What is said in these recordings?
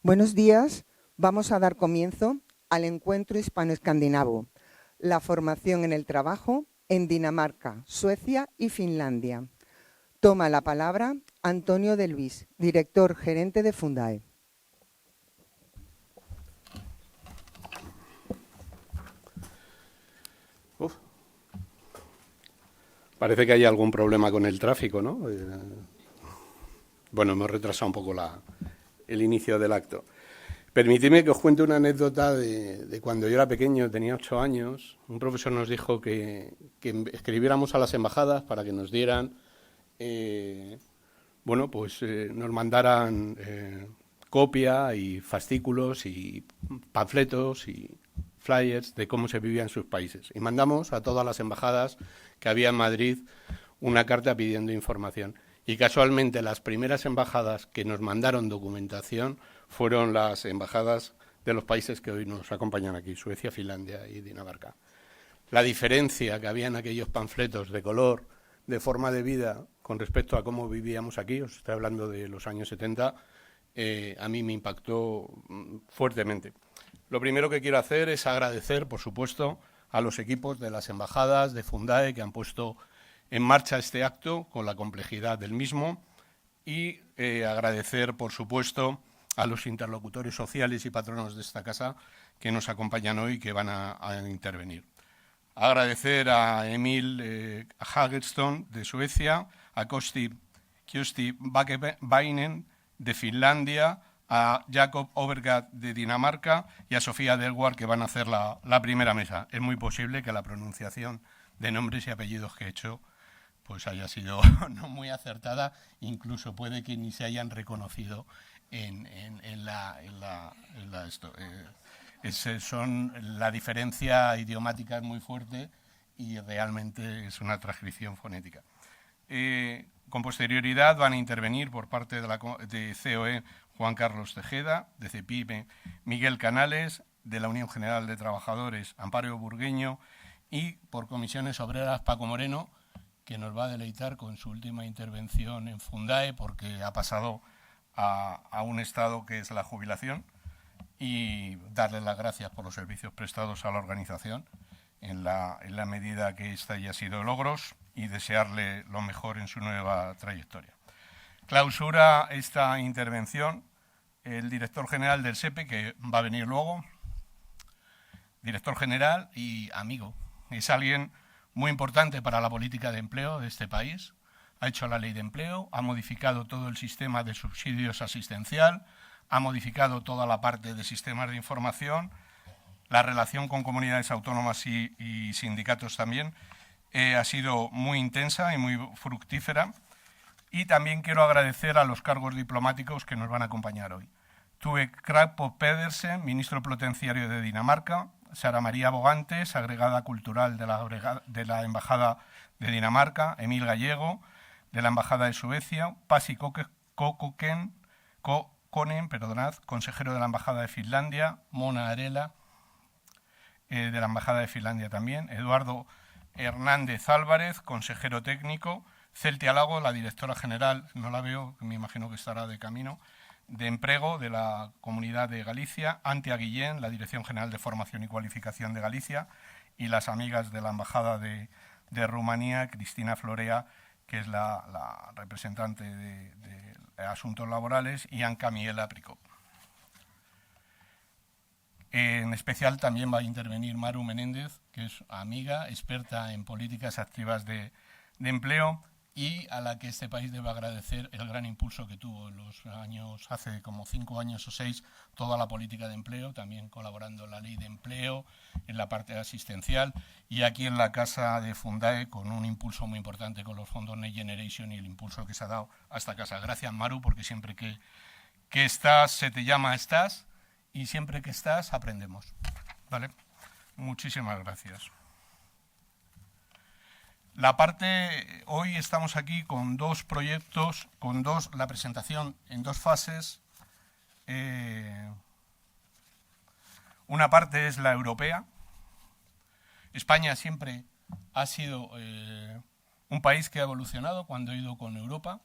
Buenos días. Vamos a dar comienzo al encuentro hispano-escandinavo, la formación en el trabajo en Dinamarca, Suecia y Finlandia. Toma la palabra Antonio de Luis, director gerente de Fundae. Parece que hay algún problema con el tráfico, ¿no? Bueno, hemos retrasado un poco el inicio del acto. Permitidme que os cuente una anécdota de cuando yo era pequeño, tenía 8 años. Un profesor nos dijo que escribiéramos a las embajadas para que nos dieran, nos mandaran copia y fascículos y panfletos y flyers de cómo se vivía en sus países. Y mandamos a todas las embajadas que había en Madrid una carta pidiendo información. Y casualmente las primeras embajadas que nos mandaron documentación fueron las embajadas de los países que hoy nos acompañan aquí, Suecia, Finlandia y Dinamarca. La diferencia que había en aquellos panfletos de color, de forma de vida, con respecto a cómo vivíamos aquí, os estoy hablando de los años 70, a mí me impactó fuertemente. Lo primero que quiero hacer es agradecer, por supuesto, a los equipos de las embajadas de Fundae que han puesto en marcha este acto con la complejidad del mismo y agradecer, por supuesto, a los interlocutores sociales y patronos de esta casa que nos acompañan hoy y que van a intervenir. Agradecer a Emilie Hägerström de Suecia, a Kyösti Väkeväinen de Finlandia, a Jakob Overgaard de Dinamarca y a Sofía Delguard, que van a hacer la primera mesa. Es muy posible que la pronunciación de nombres y apellidos que he hecho pues haya sido no muy acertada, incluso puede que ni se hayan reconocido la diferencia idiomática es muy fuerte y realmente es una transcripción fonética. Con posterioridad van a intervenir por parte de COE Juan Carlos Tejeda, de CEPIME Miguel Canales, de la Unión General de Trabajadores Amparo Burgueño y por comisiones obreras Paco Moreno, que nos va a deleitar con su última intervención en Fundae porque ha pasado a un estado que es la jubilación, y darle las gracias por los servicios prestados a la organización en la medida que esta haya sido logros y desearle lo mejor en su nueva trayectoria. Clausura esta intervención el director general del SEPE, que va a venir luego, director general y amigo. Es alguien muy importante para la política de empleo de este país. Ha hecho la ley de empleo, ha modificado todo el sistema de subsidios asistencial, ha modificado toda la parte de sistemas de información, la relación con comunidades autónomas y sindicatos también ha sido muy intensa y muy fructífera. Y también quiero agradecer a los cargos diplomáticos que nos van a acompañar hoy. Tue Krapo Pedersen, ministro plenipotenciario de Dinamarca, Sara María Bogantes, agregada cultural de la Embajada de Dinamarca, Emil Gallego, de la Embajada de Suecia, Pasi Konen, consejero de la Embajada de Finlandia, Mona Arela, de la Embajada de Finlandia también, Eduardo Hernández Álvarez, consejero técnico, Celtia Lago, la directora general, no la veo, me imagino que estará de camino, de Empleo de la Comunidad de Galicia, Antia Guillén, la Dirección General de Formación y Cualificación de Galicia, y las amigas de la Embajada de Rumanía, Cristina Florea, que es la representante de Asuntos Laborales, y Anca Miela Pricó. En especial también va a intervenir Maru Menéndez, que es amiga, experta en políticas activas de empleo, y a la que este país debe agradecer el gran impulso que tuvo en los años, hace como 5 años o 6, toda la política de empleo, también colaborando en la ley de empleo, en la parte asistencial, y aquí en la casa de Fundae con un impulso muy importante con los fondos Next Generation y el impulso que se ha dado a esta casa. Gracias, Maru, porque siempre que estás, se te llama estás, y siempre que estás, aprendemos. ¿Vale? Muchísimas gracias. Hoy estamos aquí con 2 proyectos, la presentación en 2 fases. Una parte es la europea. España siempre ha sido un país que ha evolucionado cuando ha ido con Europa.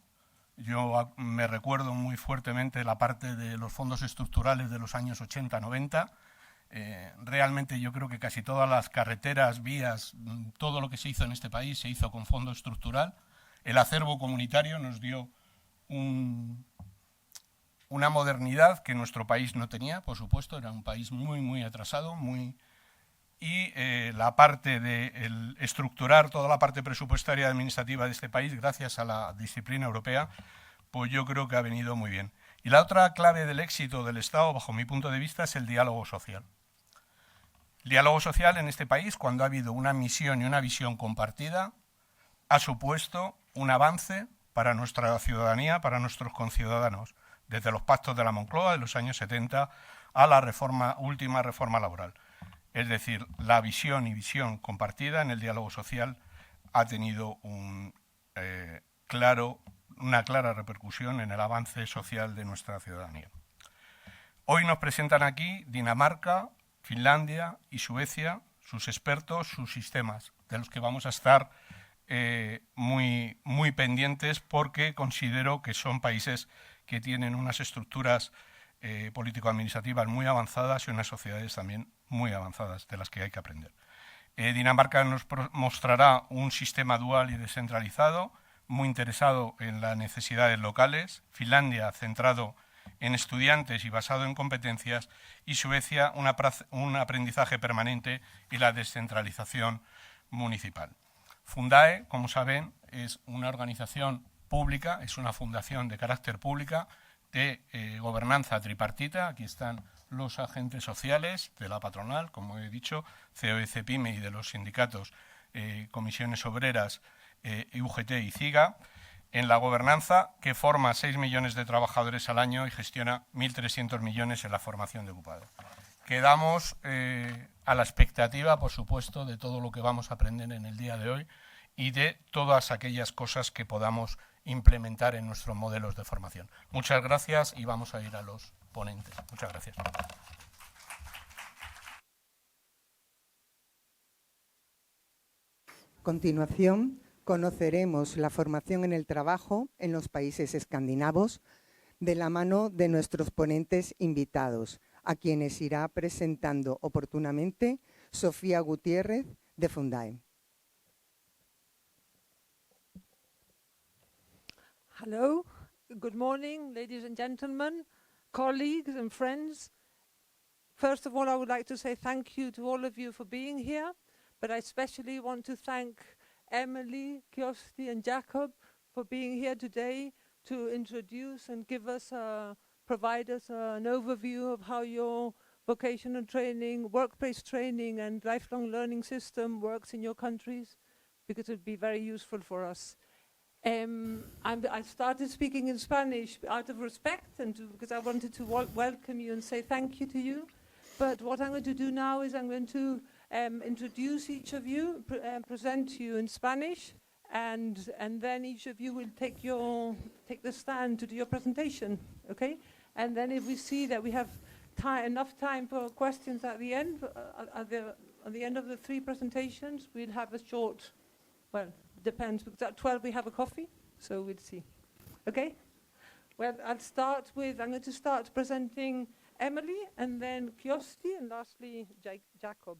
Yo me recuerdo muy fuertemente la parte de los fondos estructurales de los años 80-90. Realmente yo creo que casi todas las carreteras, vías, todo lo que se hizo en este país se hizo con fondo estructural. El acervo comunitario nos dio una modernidad que nuestro país no tenía, por supuesto, era un país muy atrasado, y la parte de estructurar toda la parte presupuestaria y administrativa de este país, gracias a la disciplina europea, pues yo creo que ha venido muy bien. Y la otra clave del éxito del Estado, bajo mi punto de vista, es el diálogo social. El diálogo social en este país, cuando ha habido una misión y una visión compartida, ha supuesto un avance para nuestra ciudadanía, para nuestros conciudadanos, desde los pactos de la Moncloa de los años 70 a la última reforma laboral. Es decir, la visión compartida en el diálogo social ha tenido una clara repercusión en el avance social de nuestra ciudadanía. Hoy nos presentan aquí Dinamarca, Finlandia y Suecia, sus expertos, sus sistemas, de los que vamos a estar muy pendientes, porque considero que son países que tienen unas estructuras político-administrativas muy avanzadas y unas sociedades también muy avanzadas, de las que hay que aprender. Dinamarca nos mostrará un sistema dual y descentralizado, muy interesado en las necesidades locales. Finlandia, centrado en estudiantes y basado en competencias. Y Suecia, un aprendizaje permanente y la descentralización municipal. Fundae, como saben, es una organización pública, es una fundación de carácter pública, de gobernanza tripartita. Aquí están los agentes sociales de la patronal, como he dicho, COE, CEPIME, y de los sindicatos, comisiones obreras, UGT y CIGA, en la gobernanza, que forma 6 millones de trabajadores al año y gestiona 1.300 millones en la formación de ocupados. Quedamos a la expectativa, por supuesto, de todo lo que vamos a aprender en el día de hoy y de todas aquellas cosas que podamos implementar en nuestros modelos de formación. Muchas gracias y vamos a ir a los ponentes. Muchas gracias. A continuación, conoceremos la formación en el trabajo en los países escandinavos de la mano de nuestros ponentes invitados, a quienes irá presentando oportunamente Sofía Gutiérrez, de Fundae. Hello, good morning, ladies and gentlemen, colleagues and friends. First of all, I would like to say thank you to all of you for being here, but I especially want to thank Emilie, Kyösti and Jakob for being here today to introduce and provide us an overview of how your vocational training, workplace training and lifelong learning system works in your countries, because it would be very useful for us. I started speaking in Spanish out of respect and because I wanted to welcome you and say thank you to you. But what I'm going to do now is I'm going to introduce each of you, present you in Spanish, and then each of you will take the stand to do your presentation, okay? And then if we see that we have enough time for questions at the end, at the end of the 3 presentations, we'll have a short, well, depends, because at 12 we have a coffee, so we'll see. Okay? Well, I'm going to start presenting Emilie, and then Kyösti, and lastly Jakob.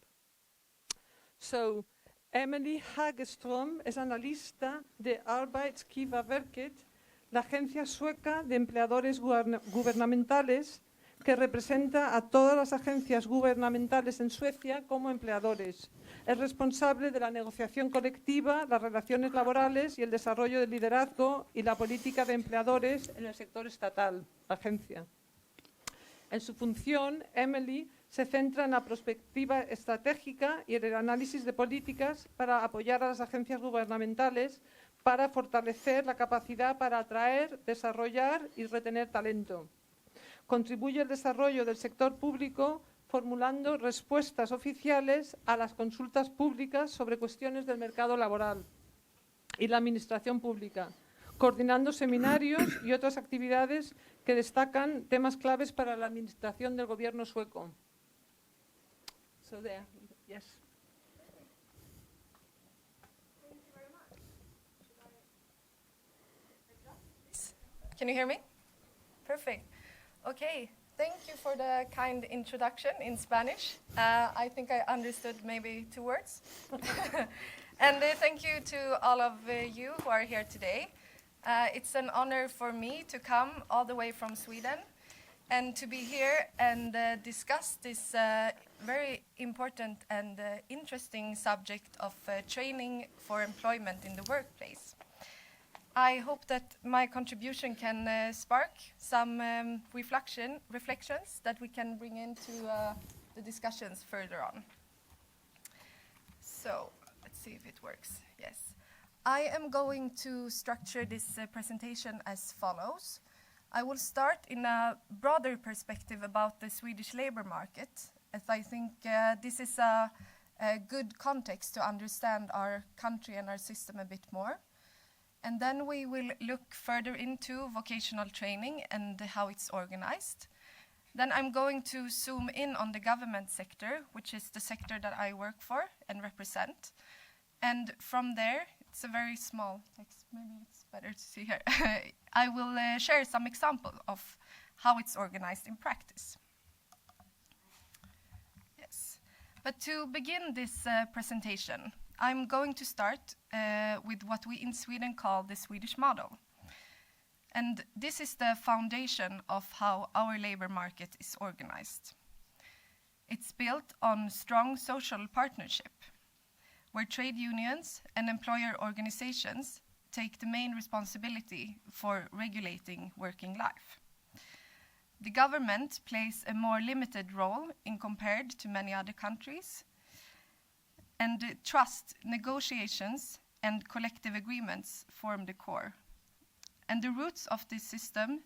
So, Emilie Hägerström es analista de Arbetsgivarverket, la agencia sueca de empleadores gubernamentales que representa a todas las agencias gubernamentales en Suecia como empleadores. Es responsable de la negociación colectiva, las relaciones laborales y el desarrollo del liderazgo y la política de empleadores en el sector estatal, agencia. En su función, Emilie se centra en la perspectiva estratégica y en el análisis de políticas para apoyar a las agencias gubernamentales para fortalecer la capacidad para atraer, desarrollar y retener talento. Contribuye al desarrollo del sector público formulando respuestas oficiales a las consultas públicas sobre cuestiones del mercado laboral y la administración pública, coordinando seminarios y otras actividades que destacan temas claves para la administración del gobierno sueco. So there, yes. Can you hear me? Perfect. Okay, thank you for the kind introduction in Spanish. I think I understood maybe 2 words. And thank you to all of you who are here today. It's an honor for me to come all the way from Sweden and to be here and discuss this very important and interesting subject of training for employment in the workplace. I hope that my contribution can spark some reflections that we can bring into the discussions further on. So, let's see if it works. Yes. I am going to structure this presentation as follows. I will start in a broader perspective about the Swedish labor market, as I think this is a good context to understand our country and our system a bit more. And then we will look further into vocational training and how it's organized. Then I'm going to zoom in on the government sector, which is the sector that I work for and represent. And from there, it's a very small text, maybe it's better to see here. I will share some examples of how it's organized in practice. Yes, but to begin this presentation, I'm going to start with what we in Sweden call the Swedish model. And this is the foundation of how our labor market is organized. It's built on strong social partnership, where trade unions and employer organizations take the main responsibility for regulating working life. The government plays a more limited role in compared to many other countries, and trust, negotiations, and collective agreements form the core. And the roots of this system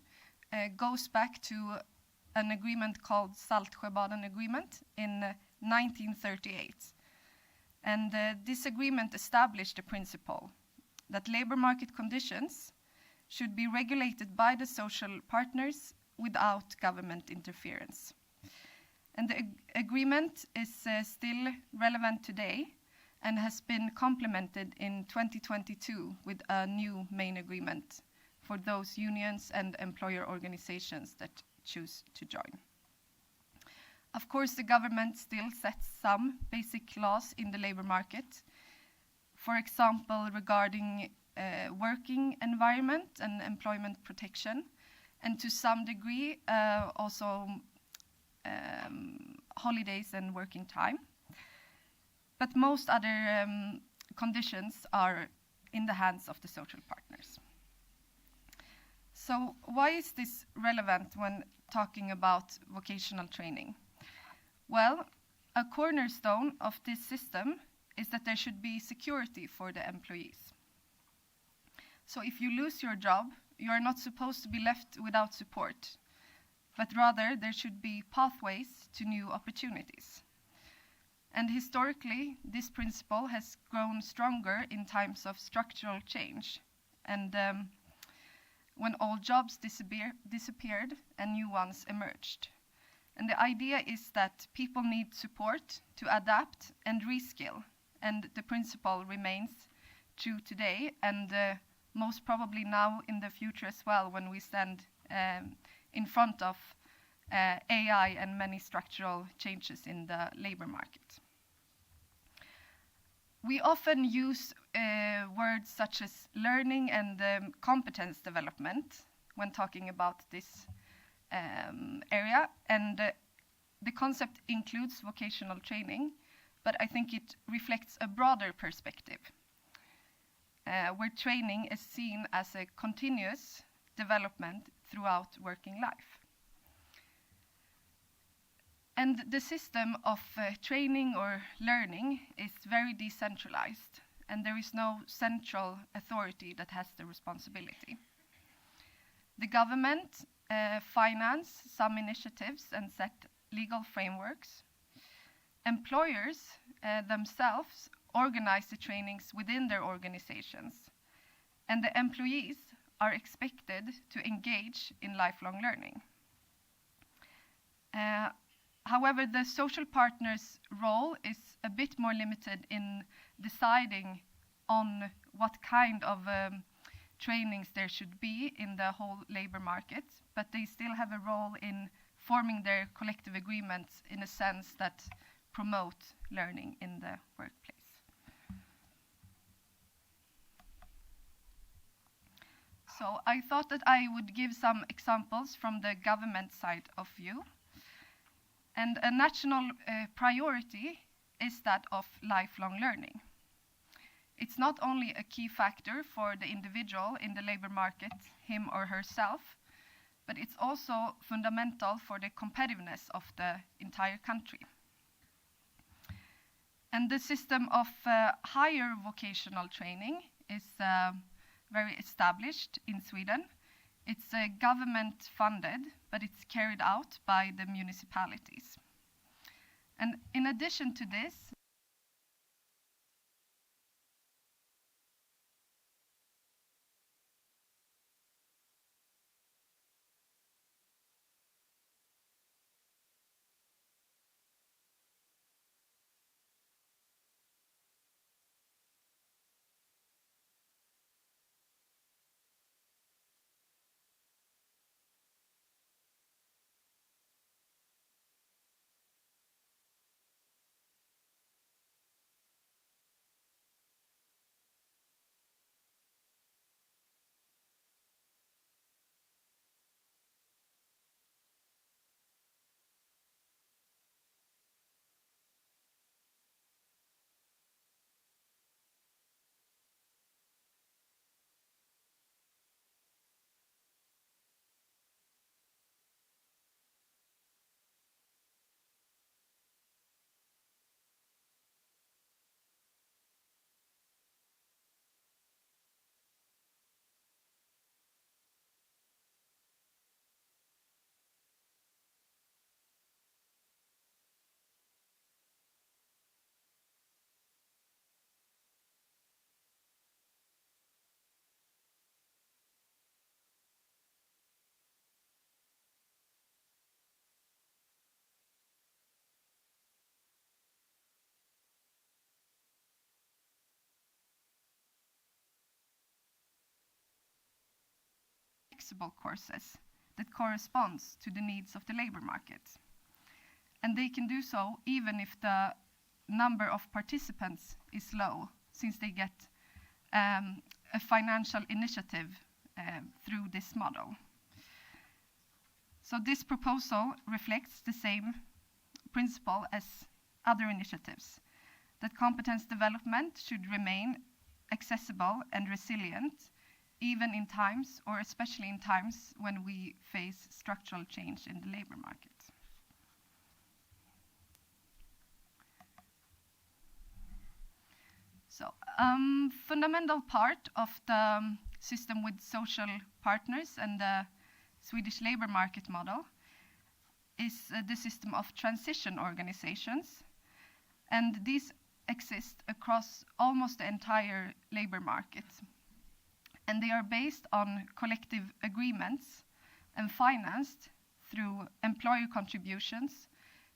goes back to an agreement called Saltsjöbaden Agreement in 1938. And this agreement established the principle that labor market conditions should be regulated by the social partners without government interference. And the agreement is still relevant today and has been complemented in 2022 with a new main agreement for those unions and employer organizations that choose to join. Of course, the government still sets some basic laws in the labor market, for example, regarding working environment and employment protection, and to some degree also holidays and working time. But most other conditions are in the hands of the social partners. So why is this relevant when talking about vocational training? Well, a cornerstone of this system is that there should be security for the employees. So if you lose your job, you are not supposed to be left without support, but rather there should be pathways to new opportunities. And historically, this principle has grown stronger in times of structural change, and when old jobs disappeared and new ones emerged. And the idea is that people need support to adapt and reskill, and the principle remains true today, and most probably now in the future as well, when we stand in front of AI and many structural changes in the labor market. We often use words such as learning and competence development when talking about this area, and the concept includes vocational training, but I think it reflects a broader perspective, where training is seen as a continuous development throughout working life. And the system of training or learning is very decentralized, and there is no central authority that has the responsibility. The government finance some initiatives and set legal frameworks. Employers themselves organize the trainings within their organizations, and the employees are expected to engage in lifelong learning. However, the social partner's role is a bit more limited in deciding on what kind of trainings there should be in the whole labor market, but they still have a role in forming their collective agreements in a sense that promote learning in the workplace. So I thought that I would give some examples from the government side of view. And a national priority is that of lifelong learning. It's not only a key factor for the individual in the labor market, him or herself, but it's also fundamental for the competitiveness of the entire country. And the system of higher vocational training is very established in Sweden. It's government funded, but it's carried out by the municipalities. And in addition to this, flexible courses that corresponds to the needs of the labor market. And they can do so even if the number of participants is low, since they get a financial initiative through this model. So this proposal reflects the same principle as other initiatives, that competence development should remain accessible and resilient, even in times, or especially in times, when we face structural change in the labor market. So, fundamental part of the system with social partners and the Swedish labor market model is the system of transition organizations, and these exist across almost the entire labor market. And they are based on collective agreements and financed through employer contributions,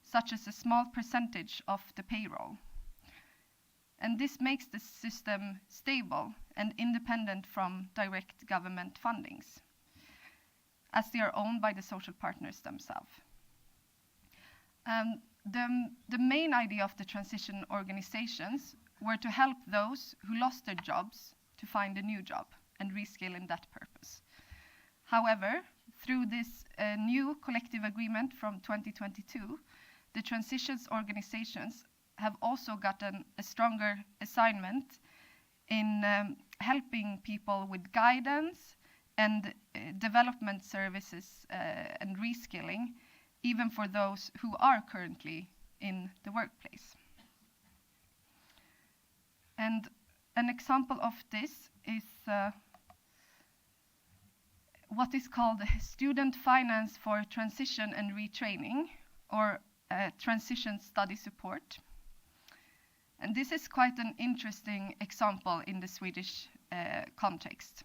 such as a small percentage of the payroll. And this makes the system stable and independent from direct government fundings, as they are owned by the social partners themselves. The main idea of the transition organizations were to help those who lost their jobs to find a new job and reskill in that purpose. However, through this new collective agreement from 2022, the transitions organizations have also gotten a stronger assignment in helping people with guidance and development services and reskilling, even for those who are currently in the workplace. And an example of this is what is called Student Finance for Transition and Retraining, or Transition Study Support. And this is quite an interesting example in the Swedish context,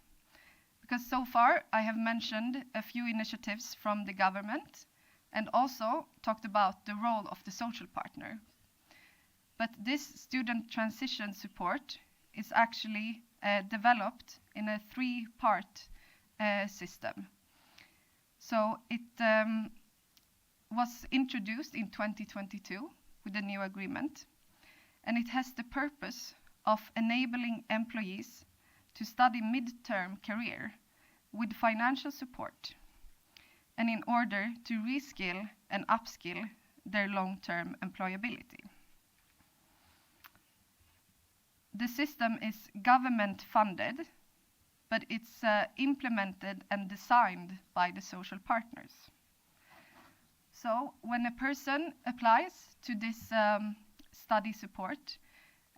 because so far I have mentioned a few initiatives from the government and also talked about the role of the social partner. But this student transition support is actually developed in a three-part system. So it was introduced in 2022 with a new agreement, and it has the purpose of enabling employees to study mid-term career with financial support, and in order to reskill and upskill their long-term employability. The system is government funded, but it's implemented and designed by the social partners. So when a person applies to this study support,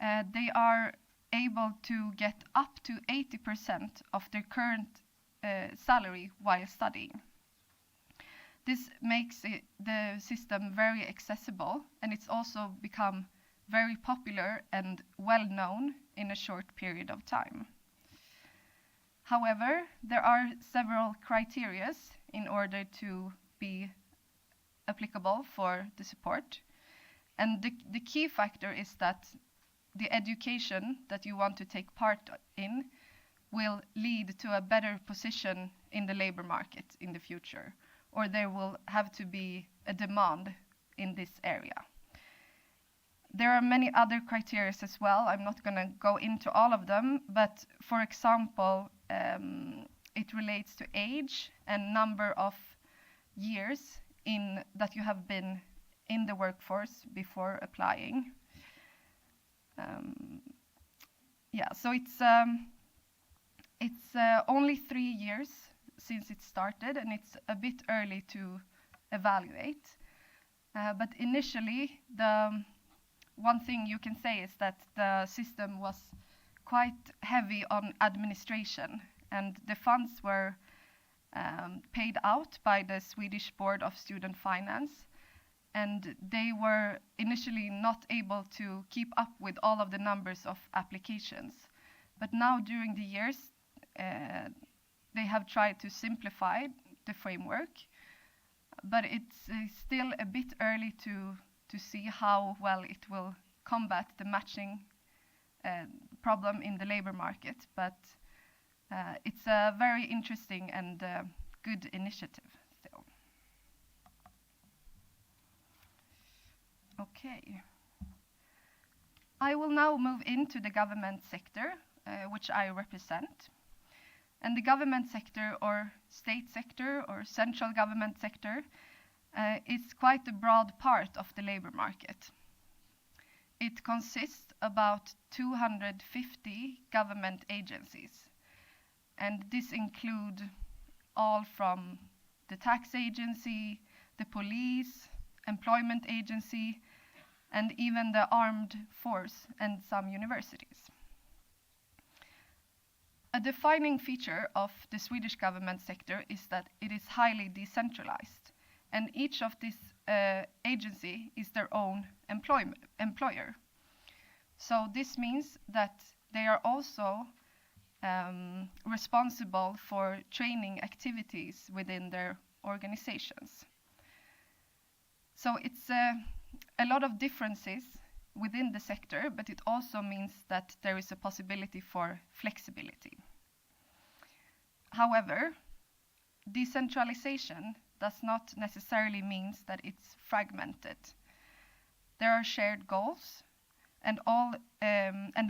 they are able to get up to 80% of their current salary while studying. This makes the system very accessible, and it's also become very popular and well known in a short period of time. However, there are several criteria in order to be applicable for the support, and the key factor is that the education that you want to take part in will lead to a better position in the labor market in the future, or there will have to be a demand in this area. There are many other criteria as well. I'm not going to go into all of them, but for example, it relates to age and number of years that you have been in the workforce before applying. So it's only 3 years since it started, and it's a bit early to evaluate. But initially, the one thing you can say is that the system was quite heavy on administration, and the funds were paid out by the Swedish Board of Student Finance, and they were initially not able to keep up with all of the numbers of applications. But now during the years, they have tried to simplify the framework, but it's still a bit early to see how well it will combat the matching problem in the labor market. But it's a very interesting and good initiative still. Okay. I will now move into the government sector, which I represent. And the government sector, or state sector, or central government sector, is quite a broad part of the labor market. It consists about 250 government agencies, and this include all from the tax agency, the police, employment agency, and even the armed force and some universities. A defining feature of the Swedish government sector is that it is highly decentralized, and each of this agency is their own employer. So this means that they are also responsible for training activities within their organizations. So it's a lot of differences within the sector, but it also means that there is a possibility for flexibility. However, decentralization does not necessarily mean that it's fragmented. There are shared goals and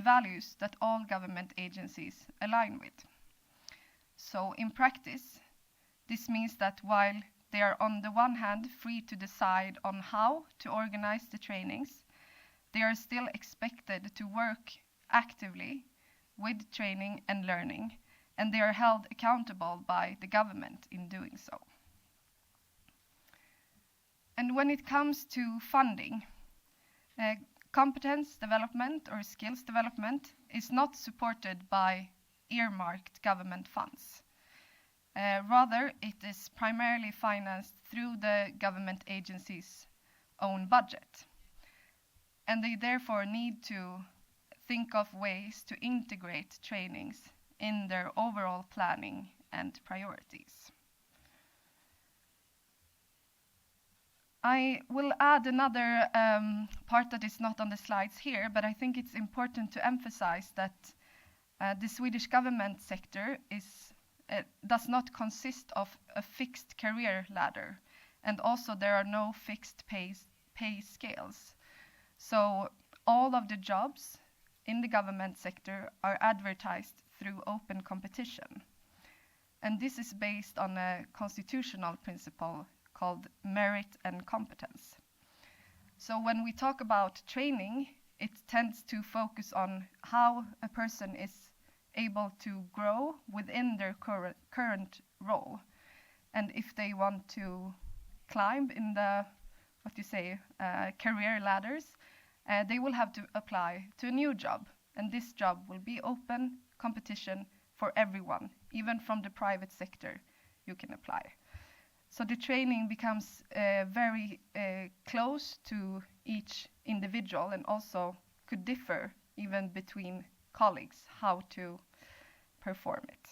values that all government agencies align with. So in practice, this means that while they are on the one hand free to decide on how to organize the trainings, they are still expected to work actively with training and learning, and they are held accountable by the government in doing so. And when it comes to funding, competence development or skills development is not supported by earmarked government funds. Rather, it is primarily financed through the government agency's own budget. And they therefore need to think of ways to integrate trainings in their overall planning and priorities. I will add another part that is not on the slides here, but I think it's important to emphasize that the Swedish government sector does not consist of a fixed career ladder, and also there are no fixed pay scales. So all of the jobs in the government sector are advertised through open competition. And this is based on a constitutional principle called merit and competence. So when we talk about training, it tends to focus on how a person is able to grow within their current role. And if they want to climb in the, career ladders, they will have to apply to a new job. And this job will be open competition for everyone, even from the private sector you can apply. So the training becomes very close to each individual, and also could differ even between colleagues how to perform it.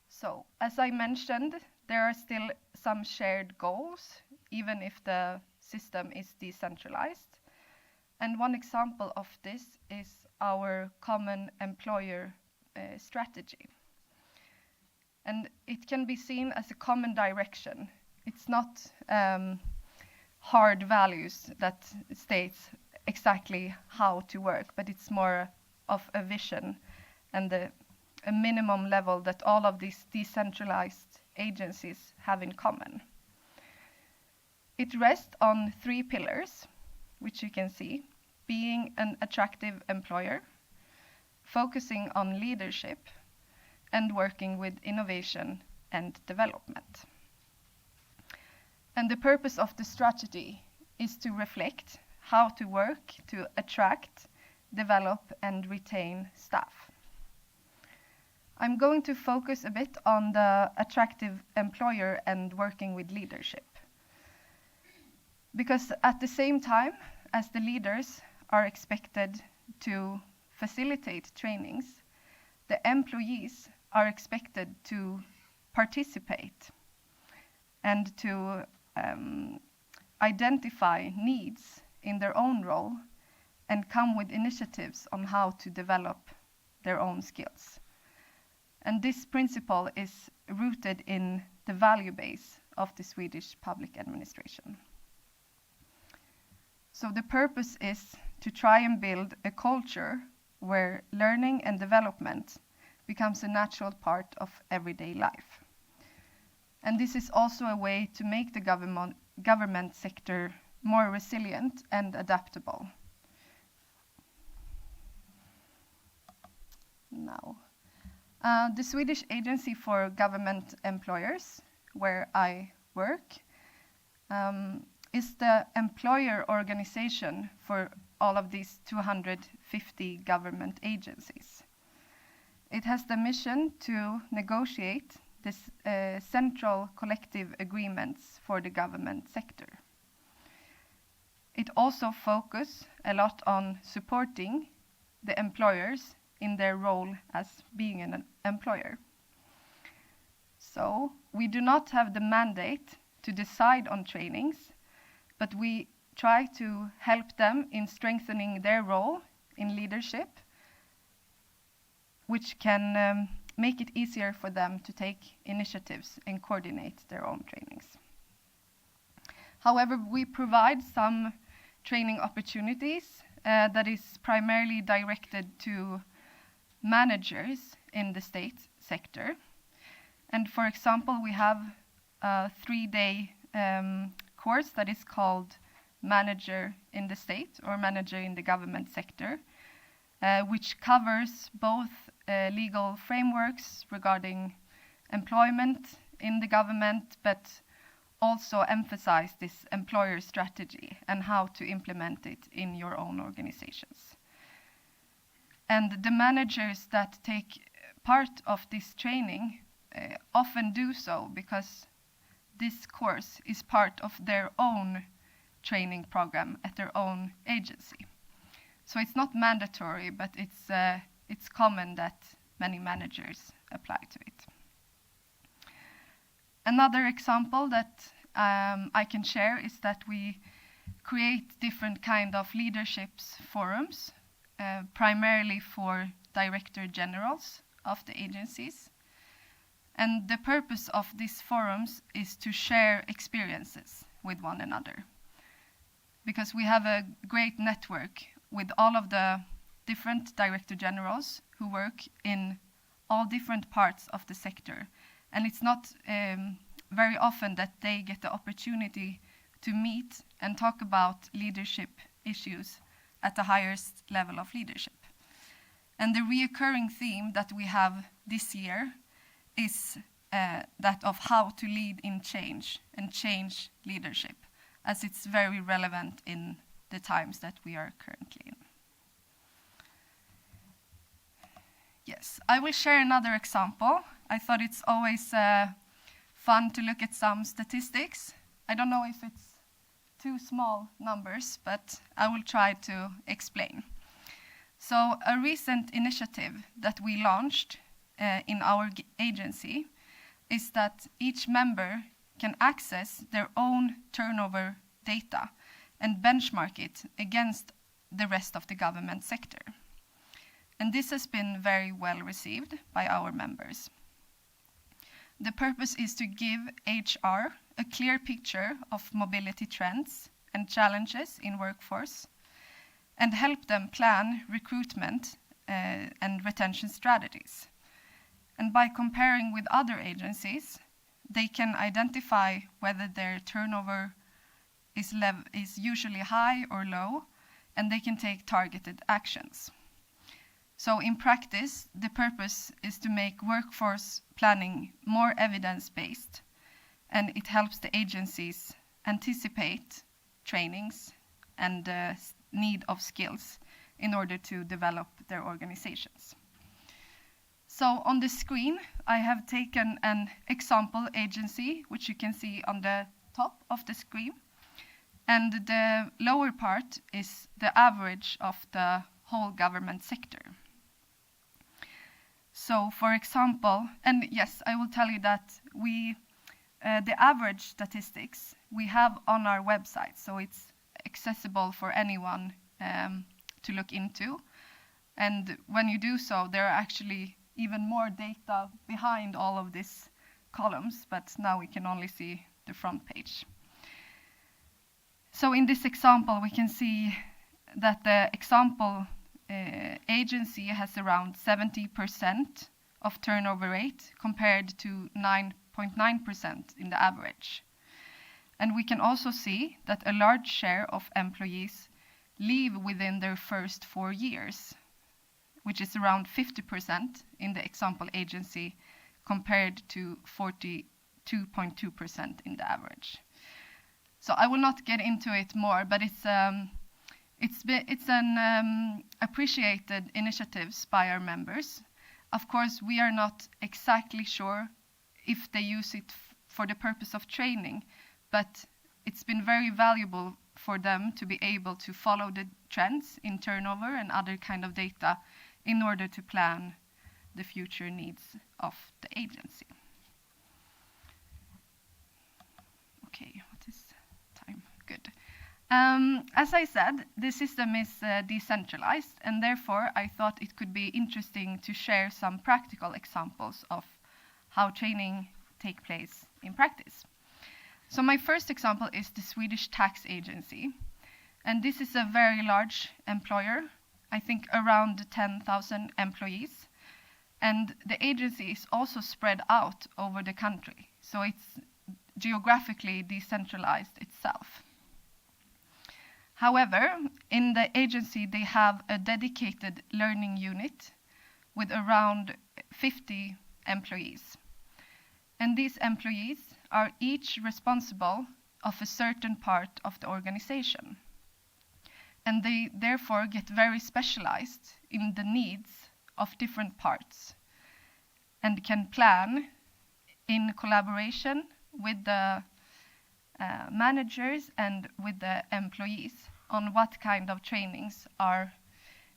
So, as I mentioned, there are still some shared goals, even if the system is decentralized. And one example of this is our common employer strategy. And it can be seen as a common direction. It's not hard values that states exactly how to work, but it's more of a vision and a minimum level that all of these decentralized agencies have in common. It rests on 3 pillars, which you can see: being an attractive employer, focusing on leadership, and working with innovation and development. And the purpose of the strategy is to reflect how to work to attract, develop, and retain staff. I'm going to focus a bit on the attractive employer and working with leadership. Because at the same time as the leaders are expected to facilitate trainings, the employees are expected to participate and to identify needs in their own role and come with initiatives on how to develop their own skills. And this principle is rooted in the value base of the Swedish public administration. So the purpose is to try and build a culture where learning and development becomes a natural part of everyday life. And this is also a way to make the government sector more resilient and adaptable. Now, the Swedish Agency for Government Employers, where I work, is the employer organization for all of these 250 government agencies. It has the mission to negotiate this central collective agreements for the government sector. It also focuses a lot on supporting the employers in their role as being an employer. So we do not have the mandate to decide on trainings, but we try to help them in strengthening their role in leadership, which can make it easier for them to take initiatives and coordinate their own trainings. However, we provide some training opportunities that is primarily directed to managers in the state sector. And for example, we have a 3-day course that is called Manager in the State or Manager in the Government Sector, which covers both legal frameworks regarding employment in the government, but also emphasize this employer strategy and how to implement it in your own organizations. And the managers that take part of this training often do so because this course is part of their own training program at their own agency. So it's not mandatory, but it's common that many managers apply to it. Another example that I can share is that we create different kind of leaderships forums, primarily for director generals of the agencies. And the purpose of these forums is to share experiences with one another, because we have a great network with all of the different director generals who work in all different parts of the sector. And it's not very often that they get the opportunity to meet and talk about leadership issues at the highest level of leadership. And the reoccurring theme that we have this year is that of how to lead in change and change leadership, as it's very relevant in the times that we are currently in. Yes, I will share another example. I thought it's always fun to look at some statistics. I don't know if it's too small numbers, but I will try to explain. So a recent initiative that we launched in our agency is that each member can access their own turnover data and benchmark it against the rest of the government sector. And this has been very well received by our members. The purpose is to give HR a clear picture of mobility trends and challenges in workforce, and help them plan recruitment and retention strategies. And by comparing with other agencies, they can identify whether their turnover is usually high or low, and they can take targeted actions. So in practice, the purpose is to make workforce planning more evidence-based, and it helps the agencies anticipate trainings and need of skills in order to develop their organizations. So on the screen, I have taken an example agency, which you can see on the top of the screen. And the lower part is the average of the whole government sector. So for example, and yes, I will tell you that the average statistics we have on our website, so it's accessible for anyone to look into. And when you do so, there are actually even more data behind all of these columns, but now we can only see the front page. So in this example, we can see that the example agency has around 70% of turnover rate compared to 9.9% in the average. And we can also see that a large share of employees leave within their first 4 years, which is around 50% in the example agency compared to 42.2% in the average. So I will not get into it more, but it's an appreciated initiatives by our members. Of course, we are not exactly sure if they use it for the purpose of training, but it's been very valuable for them to be able to follow the trends in turnover and other kind of data in order to plan the future needs of the agency. Okay, what is time? Good. As I said, the system is decentralized, and therefore I thought it could be interesting to share some practical examples of how training takes place in practice. So my first example is the Swedish tax agency, and this is a very large employer, I think around 10,000 employees, and the agency is also spread out over the country, so it's geographically decentralized itself. However, in the agency they have a dedicated learning unit with around 50 employees. And these employees are each responsible of a certain part of the organization. And they therefore get very specialized in the needs of different parts and can plan in collaboration with the managers and with the employees on what kind of trainings are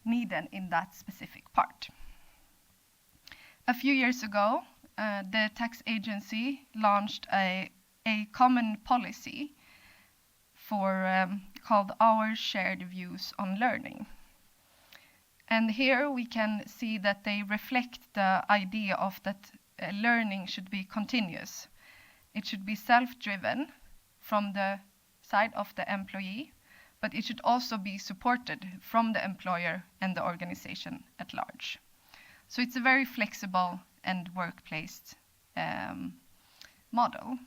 needed in that specific part. A few years ago, the tax agency launched a common policy for called Our Shared Views on Learning. And here we can see that they reflect the idea of that learning should be continuous. It should be self-driven from the side of the employee, but it should also be supported from the employer and the organization at large. So it's a very flexible and work-placed model.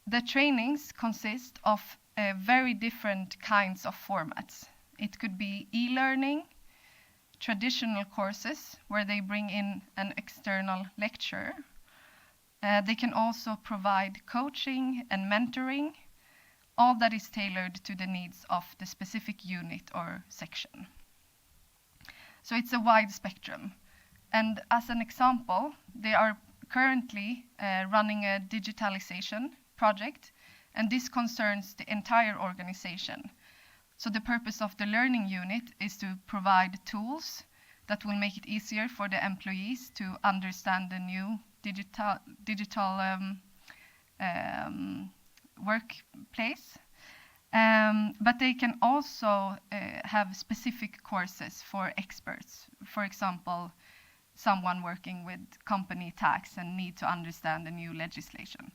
The trainings consist of very different kinds of formats. It could be e-learning, traditional courses where they bring in an external lecturer. They can also provide coaching and mentoring, all that is tailored to the needs of the specific unit or section. So it's a wide spectrum. And as an example, they are currently running a digitalization project, and this concerns the entire organization. So the purpose of the learning unit is to provide tools that will make it easier for the employees to understand the new digital workplace. But they can also have specific courses for experts. For example, someone working with company tax and need to understand the new legislation.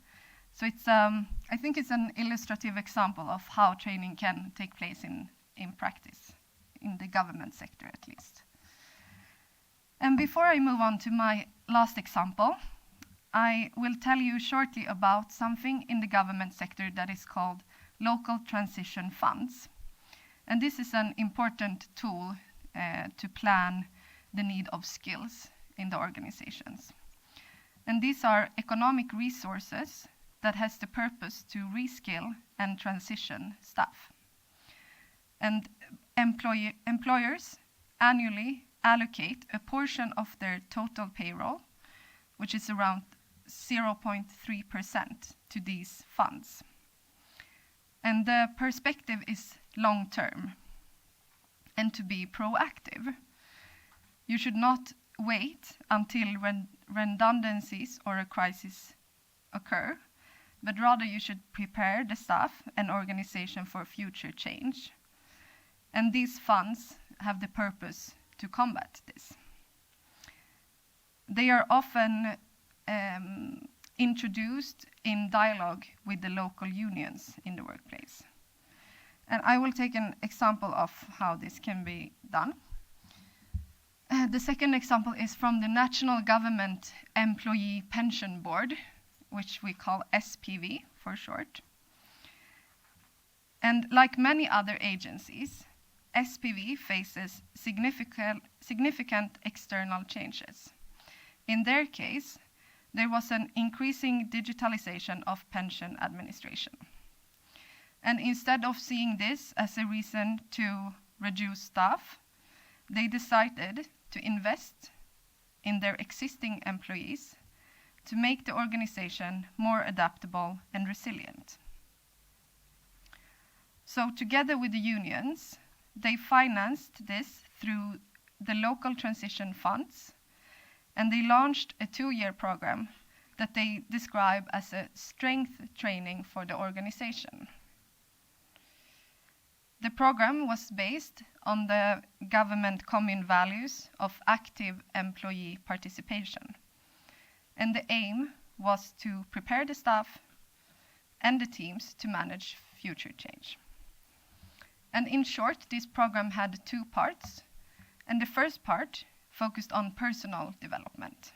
So it's, I think it's an illustrative example of how training can take place in practice, in the government sector at least. And before I move on to my last example, I will tell you shortly about something in the government sector that is called local transition funds. And this is an important tool to plan the need of skills in the organizations. And these are economic resources that has the purpose to reskill and transition staff. And employers annually allocate a portion of their total payroll, which is around 0.3% to these funds. And the perspective is long-term and to be proactive. You should not wait until redundancies or a crisis occur, but rather you should prepare the staff and organization for future change. And these funds have the purpose to combat this. They are often introduced in dialogue with the local unions in the workplace. And I will take an example of how this can be done. The second example is from the National Government Employee Pension Board, which we call SPV for short. And like many other agencies, SPV faces significant external changes. In their case, there was an increasing digitalization of pension administration. And instead of seeing this as a reason to reduce staff, they decided to invest in their existing employees to make the organization more adaptable and resilient. So together with the unions, they financed this through the local transition funds, and they launched a 2-year program that they describe as a strength training for the organization. The program was based on the government common values of active employee participation. And the aim was to prepare the staff and the teams to manage future change. And in short, this program had 2 parts. And the first part focused on personal development,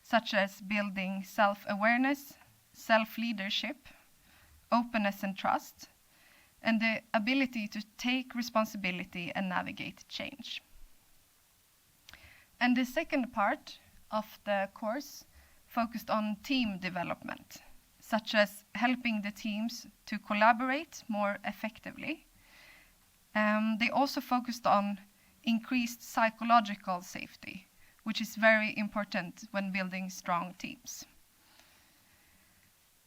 such as building self-awareness, self-leadership, openness and trust, and the ability to take responsibility and navigate change. And the second part of the course focused on team development, such as helping the teams to collaborate more effectively. They also focused on increased psychological safety, which is very important when building strong teams.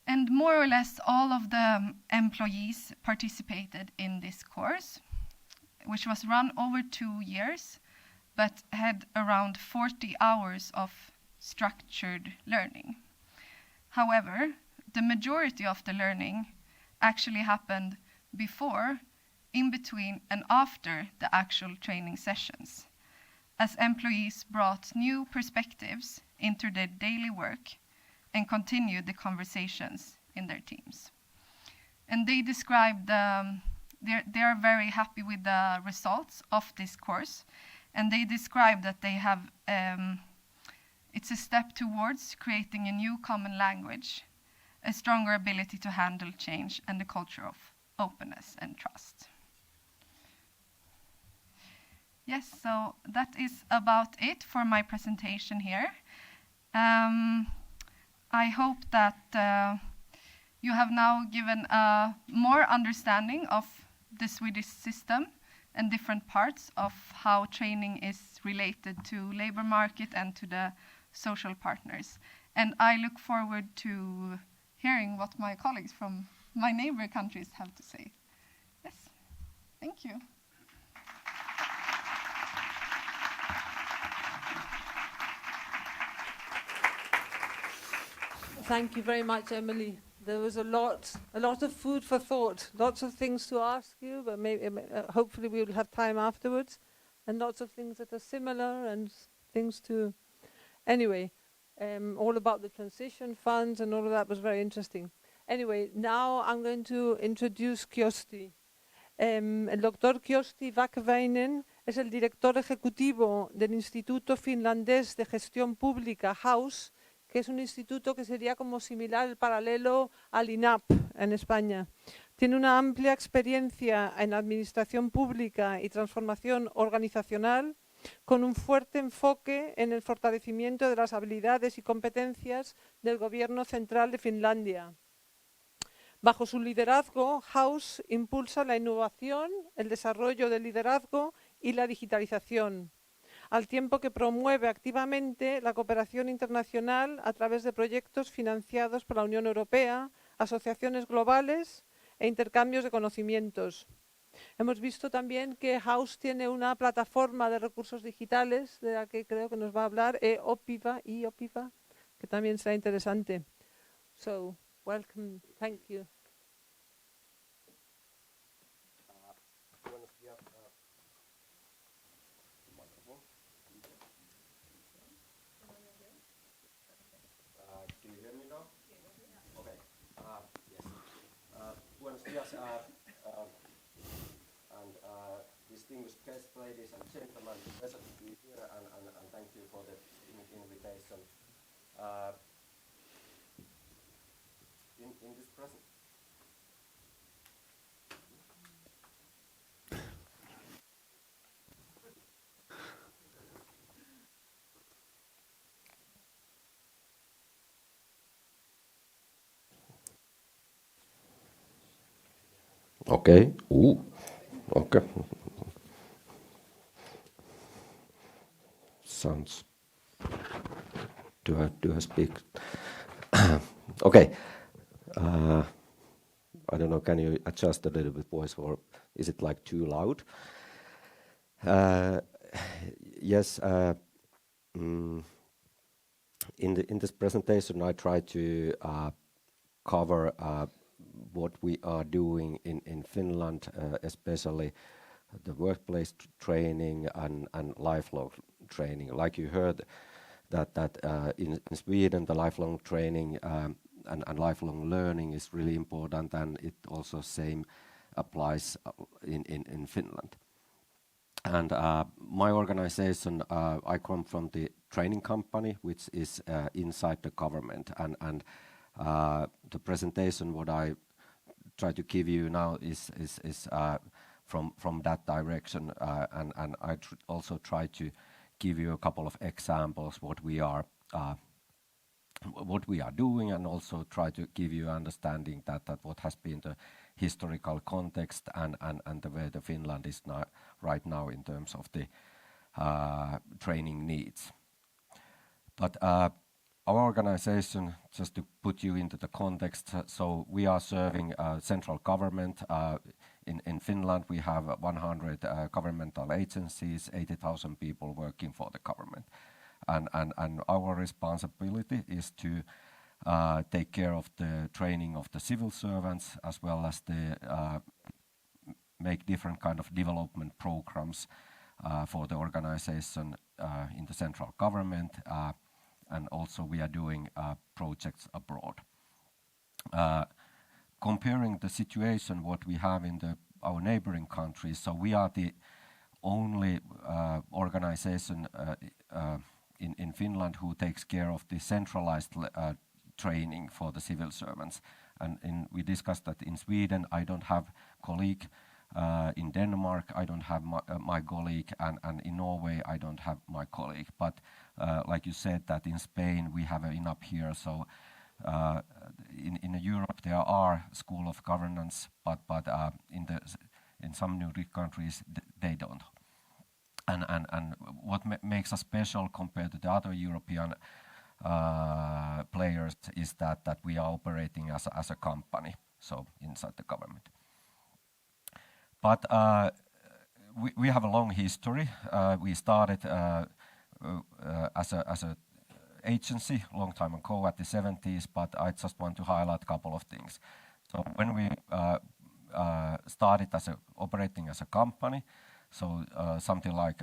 And more or less all of the employees participated in this course, which was run over 2 years, but had around 40 hours of structured learning. However, the majority of the learning actually happened before, in between, and after the actual training sessions, as employees brought new perspectives into their daily work and continued the conversations in their teams. And they described, they are very happy with the results of this course, and they describe that they have, it's a step towards creating a new common language, a stronger ability to handle change, and a culture of openness and trust. Yes, so that is about it for my presentation here. I hope that you have now given a more understanding of the Swedish system and different parts of how training is related to labor market and to the social partners. And I look forward to hearing what my colleagues from my neighbor countries have to say. Yes, thank you. Thank you very much, Emilie. There was a lot of food for thought, lots of things to ask you, but maybe, hopefully we will have time afterwards, and lots of things that are similar and things to... Anyway, all about the transition funds and all of that was very interesting. Anyway, now I'm going to introduce Kyösti. El doctor Kyösti Väkeväinen es el director ejecutivo del Instituto Finlandés de Gestión Pública, HAUS, que es un instituto que sería como similar, el paralelo al INAP en España. Tiene una amplia experiencia en administración pública y transformación organizacional, con un fuerte enfoque en el fortalecimiento de las habilidades y competencias del Gobierno Central de Finlandia. Bajo su liderazgo, HAUS impulsa la innovación, el desarrollo del liderazgo y la digitalización, al tiempo que promueve activamente la cooperación internacional a través de proyectos financiados por la Unión Europea, asociaciones globales e intercambios de conocimientos. Hemos visto también que HAUS tiene una plataforma de recursos digitales, de la que creo que nos va a hablar, OPIVA, que también será interesante. So, welcome, thank you. Buenos días, distinguished guests, ladies and gentlemen, pleasure to be here, and thank you for the invitation. In this present. Okay. Okay. Sounds. Do I speak? Okay. I don't know. Can you adjust a little bit voice, or is it like too loud? Yes. In this presentation, I try to cover what we are doing in Finland, especially the workplace training and lifelong training. Like you heard, that in Sweden, the lifelong training and lifelong learning is really important, and it also same applies in Finland. And my organization, I come from the training company, which is inside the government, and the presentation what I try to give you now is from that direction, and I also try to give you a couple of examples what we are doing, and also try to give you understanding that what has been the historical context and the way the Finland is right now in terms of the training needs. But our organization, just to put you into the context, so we are serving central government. In Finland, we have 100 governmental agencies, 80,000 people working for the government. And our responsibility is to take care of the training of the civil servants, as well as the make different kind of development programs for the organization in the central government, and also we are doing projects abroad. Comparing the situation what we have in our neighboring countries, so we are the only organization in Finland who takes care of the centralized training for the civil servants. And we discussed that in Sweden I don't have colleague, in Denmark I don't have my colleague, and in Norway I don't have my colleague. But like you said, that in Spain we have enough here, so in Europe there are school of governance, but in some Nordic countries they don't. And what makes us special compared to the other European players is that we are operating as a company, so inside the government. But we have a long history. We started as a agency a long time ago at the 70s, but I just want to highlight a couple of things. So when we started operating as a company, so something like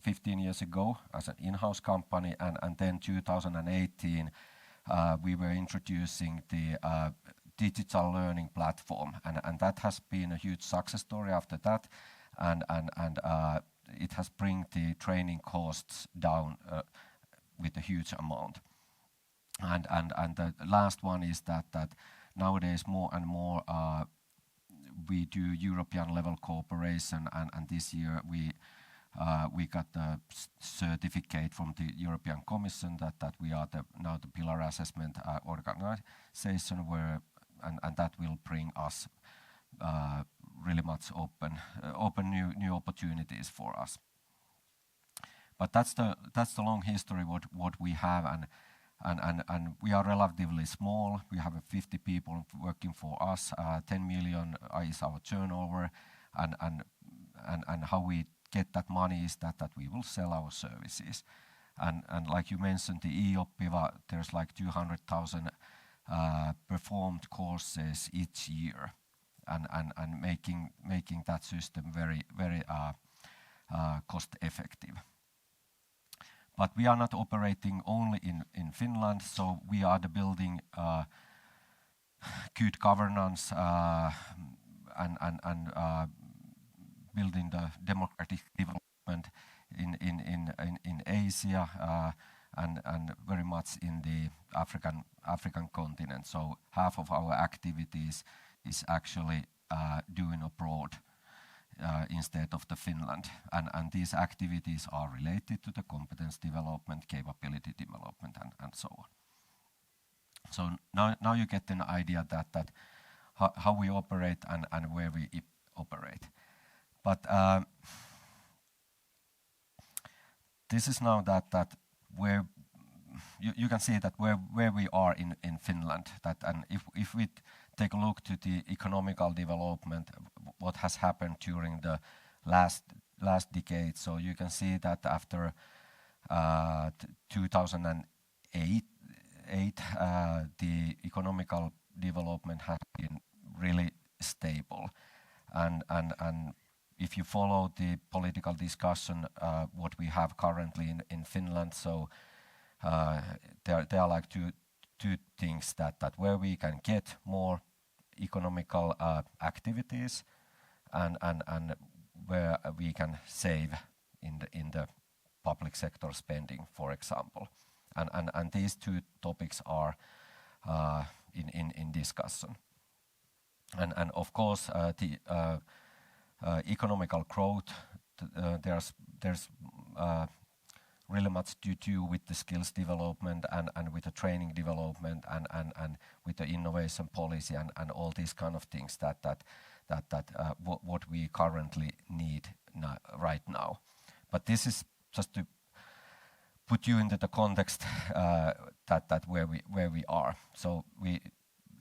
15 years ago as an in-house company, and then 2018 we were introducing the digital learning platform, and that has been a huge success story after that, and it has bring the training costs down with a huge amount. And the last one is that nowadays more and more we do European level cooperation, and this year we got the certificate from the European Commission that we are now the pillar assessment organization, and that will bring us really much open new opportunities for us. But that's the long history what we have, and we are relatively small. We have 50 people working for us. 10 million is our turnover, and how we get that money is that we will sell our services. And like you mentioned, the e-oppiva, there's like 200,000 performed courses each year, and making that system very cost effective. But we are not operating only in Finland, so we are building good governance and building the democratic development in Asia and very much in the African continent. So half of our activities is actually doing abroad instead of the Finland, and these activities are related to the competence development, capability development, and so on. So now you get an idea that how we operate and where we operate. But this is now that where you can see that where we are in Finland. And if we take a look to the economical development, what has happened during the last decade, so you can see that after 2008, the economical development has been really stable, and if you follow the political discussion, what we have currently in Finland, so there are like two things that where we can get more economical activities, and where we can save in the public sector spending, for example, and these two topics are in discussion, and of course the economical growth, there's really much to do with the skills development and with the training development and with the innovation policy and all these kind of things that what we currently need right now. But this is just to put you into the context that where we are. So we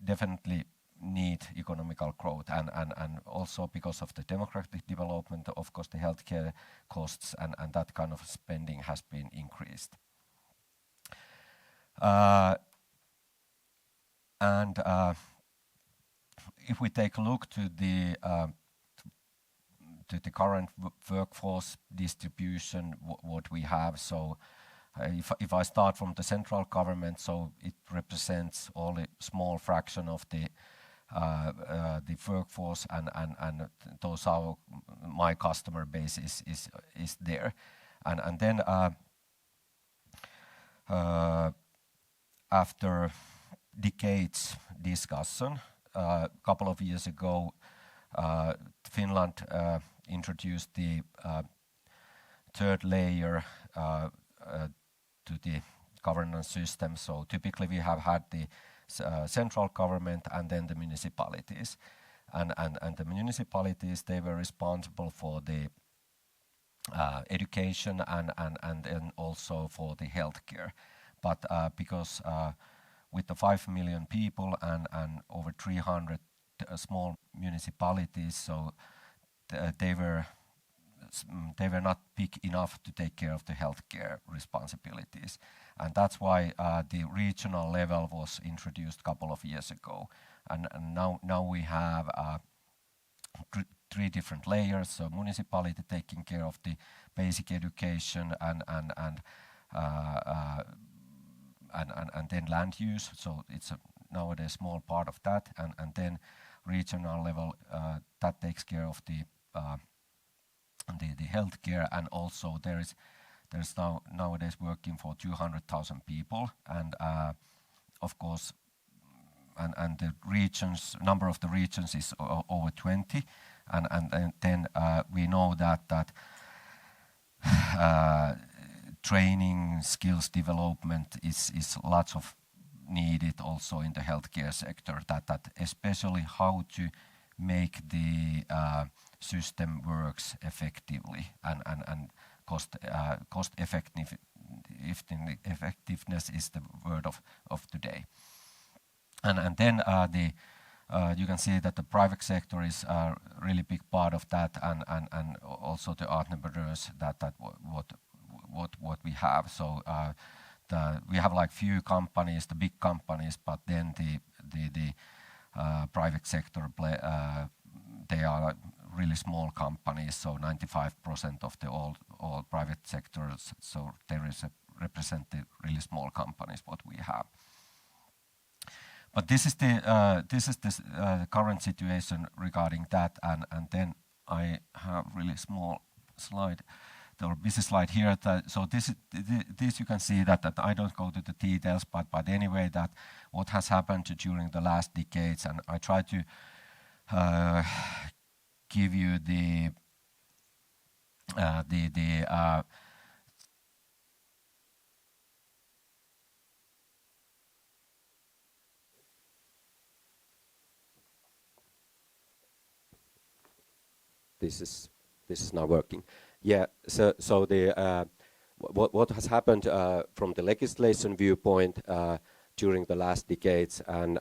definitely need economical growth, and also because of the demographic development, of course the healthcare costs and that kind of spending has been increased. And if we take a look to the to the current workforce distribution what we have. So if I start from the central government, so it represents only a small fraction of the workforce, and those are my customer base is there, and then after decades discussion, a couple of years ago, Finland introduced the third layer to the governance system. So typically we have had the central government and then the municipalities, and the municipalities, they were responsible for the education and then also for the healthcare. But because with the 5 million people and over 300 small municipalities, so they were not big enough to take care of the healthcare responsibilities, and that's why the regional level was introduced a couple of years ago, and now we have 3 different layers. So municipality taking care of the basic education and then land use. So it's nowadays small part of that, and then regional level that takes care of the healthcare, and also there's nowadays working for 200,000 people, and of course, and the regions, number of the regions is over 20, and then we know that training, skills development is lots of needed also in the healthcare sector, that especially how to make the system works effectively, and cost effectiveness is the word of today. And then you can see that the private sector is a really big part of that, and also the entrepreneurs, that what we have. So we have like few companies, the big companies, but then the private sector they are really small companies. So 95% of the all private sectors. So there is represent the really small companies what we have. But this is the current situation regarding that, and then I have really small slide, or busy slide here. So this you can see that I don't go to the details, but anyway, that what has happened during the last decades, and I try to give you the This is now working. Yeah. So the what has happened from the legislation viewpoint during the last decades, and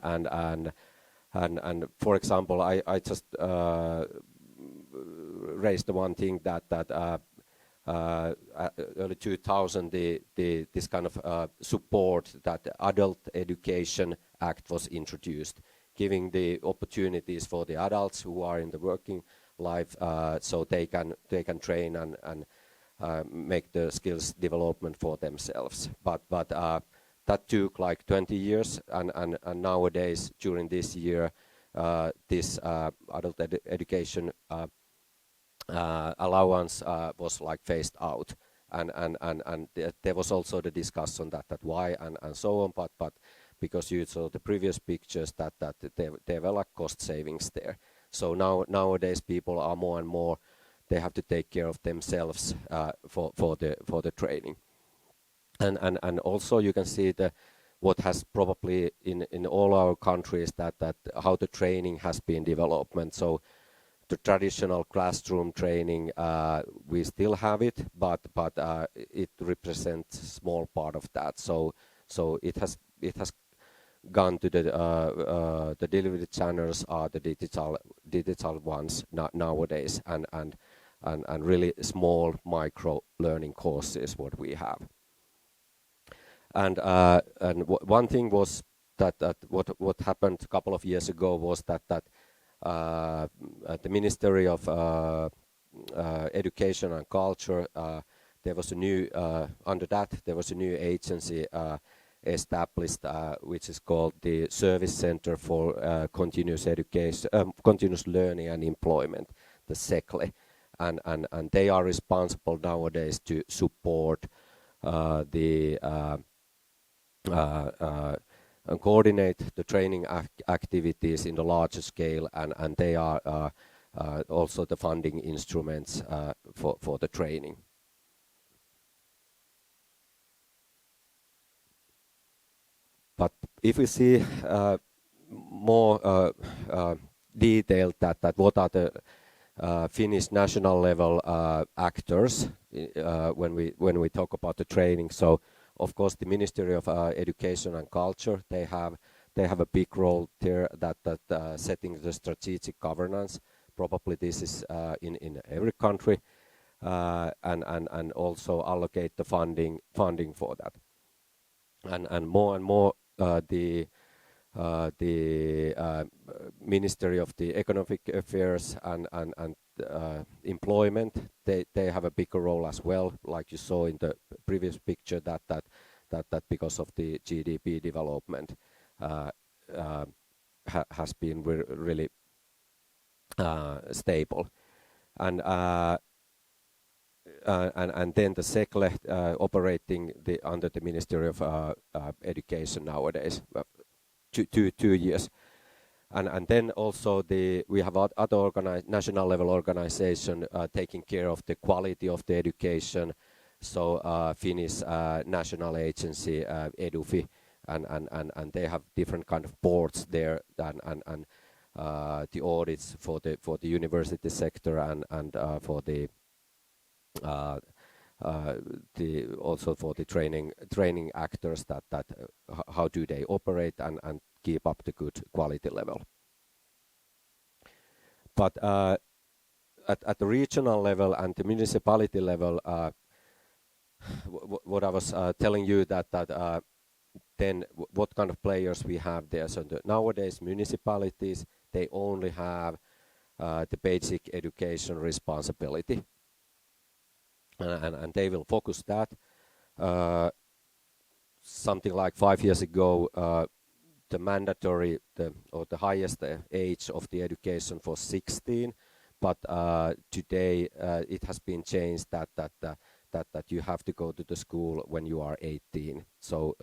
for example, I just raised the one thing that early 2000 this kind of support, that the Adult Education Act was introduced, giving the opportunities for the adults who are in the working life, so they can train and make the skills development for themselves. But that took like 20 years, and nowadays during this year, this adult education allowance was like phased out, and there was also the discussion that why and so on. But because you saw the previous pictures that there were like cost savings there. So nowadays people are more and more, they have to take care of themselves for the training, and also you can see what has probably in all our countries that how the training has been development. So the traditional classroom training, we still have it, but it represents a small part of that. So it has gone to the delivery channels are the digital ones nowadays, and really small micro learning courses what we have. And one thing was that what happened a couple of years ago was that the Ministry of education and culture, there was a new, under that, there was a new agency established, which is called the Service Center for Continuous Education, Continuous Learning and Employment, the SECLE. And they are responsible nowadays to support and coordinate the training activities in the larger scale, and they are also the funding instruments for the training. But if we see more detailed that what are the Finnish national level actors when we talk about the training, so of course the Ministry of Education and Culture, they have a big role there that setting the strategic governance. Probably this is in every country, and also allocate the funding for that. And more the Ministry of the Economic Affairs and Employment, they have a bigger role as well, like you saw in the previous picture, that because of the GDP development has been really stable, and then the SECLE operating under the Ministry of Education nowadays, 2 years. And then also we have other national level organization taking care of the quality of the education. So Finnish national agency, EduFi, and they have different kind of boards there, and the audits for the university sector, and for the also for the training actors, that how do they operate and keep up the good quality level. But at the regional level and the municipality level, what I was telling you, that then what kind of players we have there. So nowadays municipalities, they only have the basic education responsibility, and they will focus that. Something like 5 years ago, the mandatory or the highest age of the education was 16, but today it has been changed that you have to go to the school when you are 18. So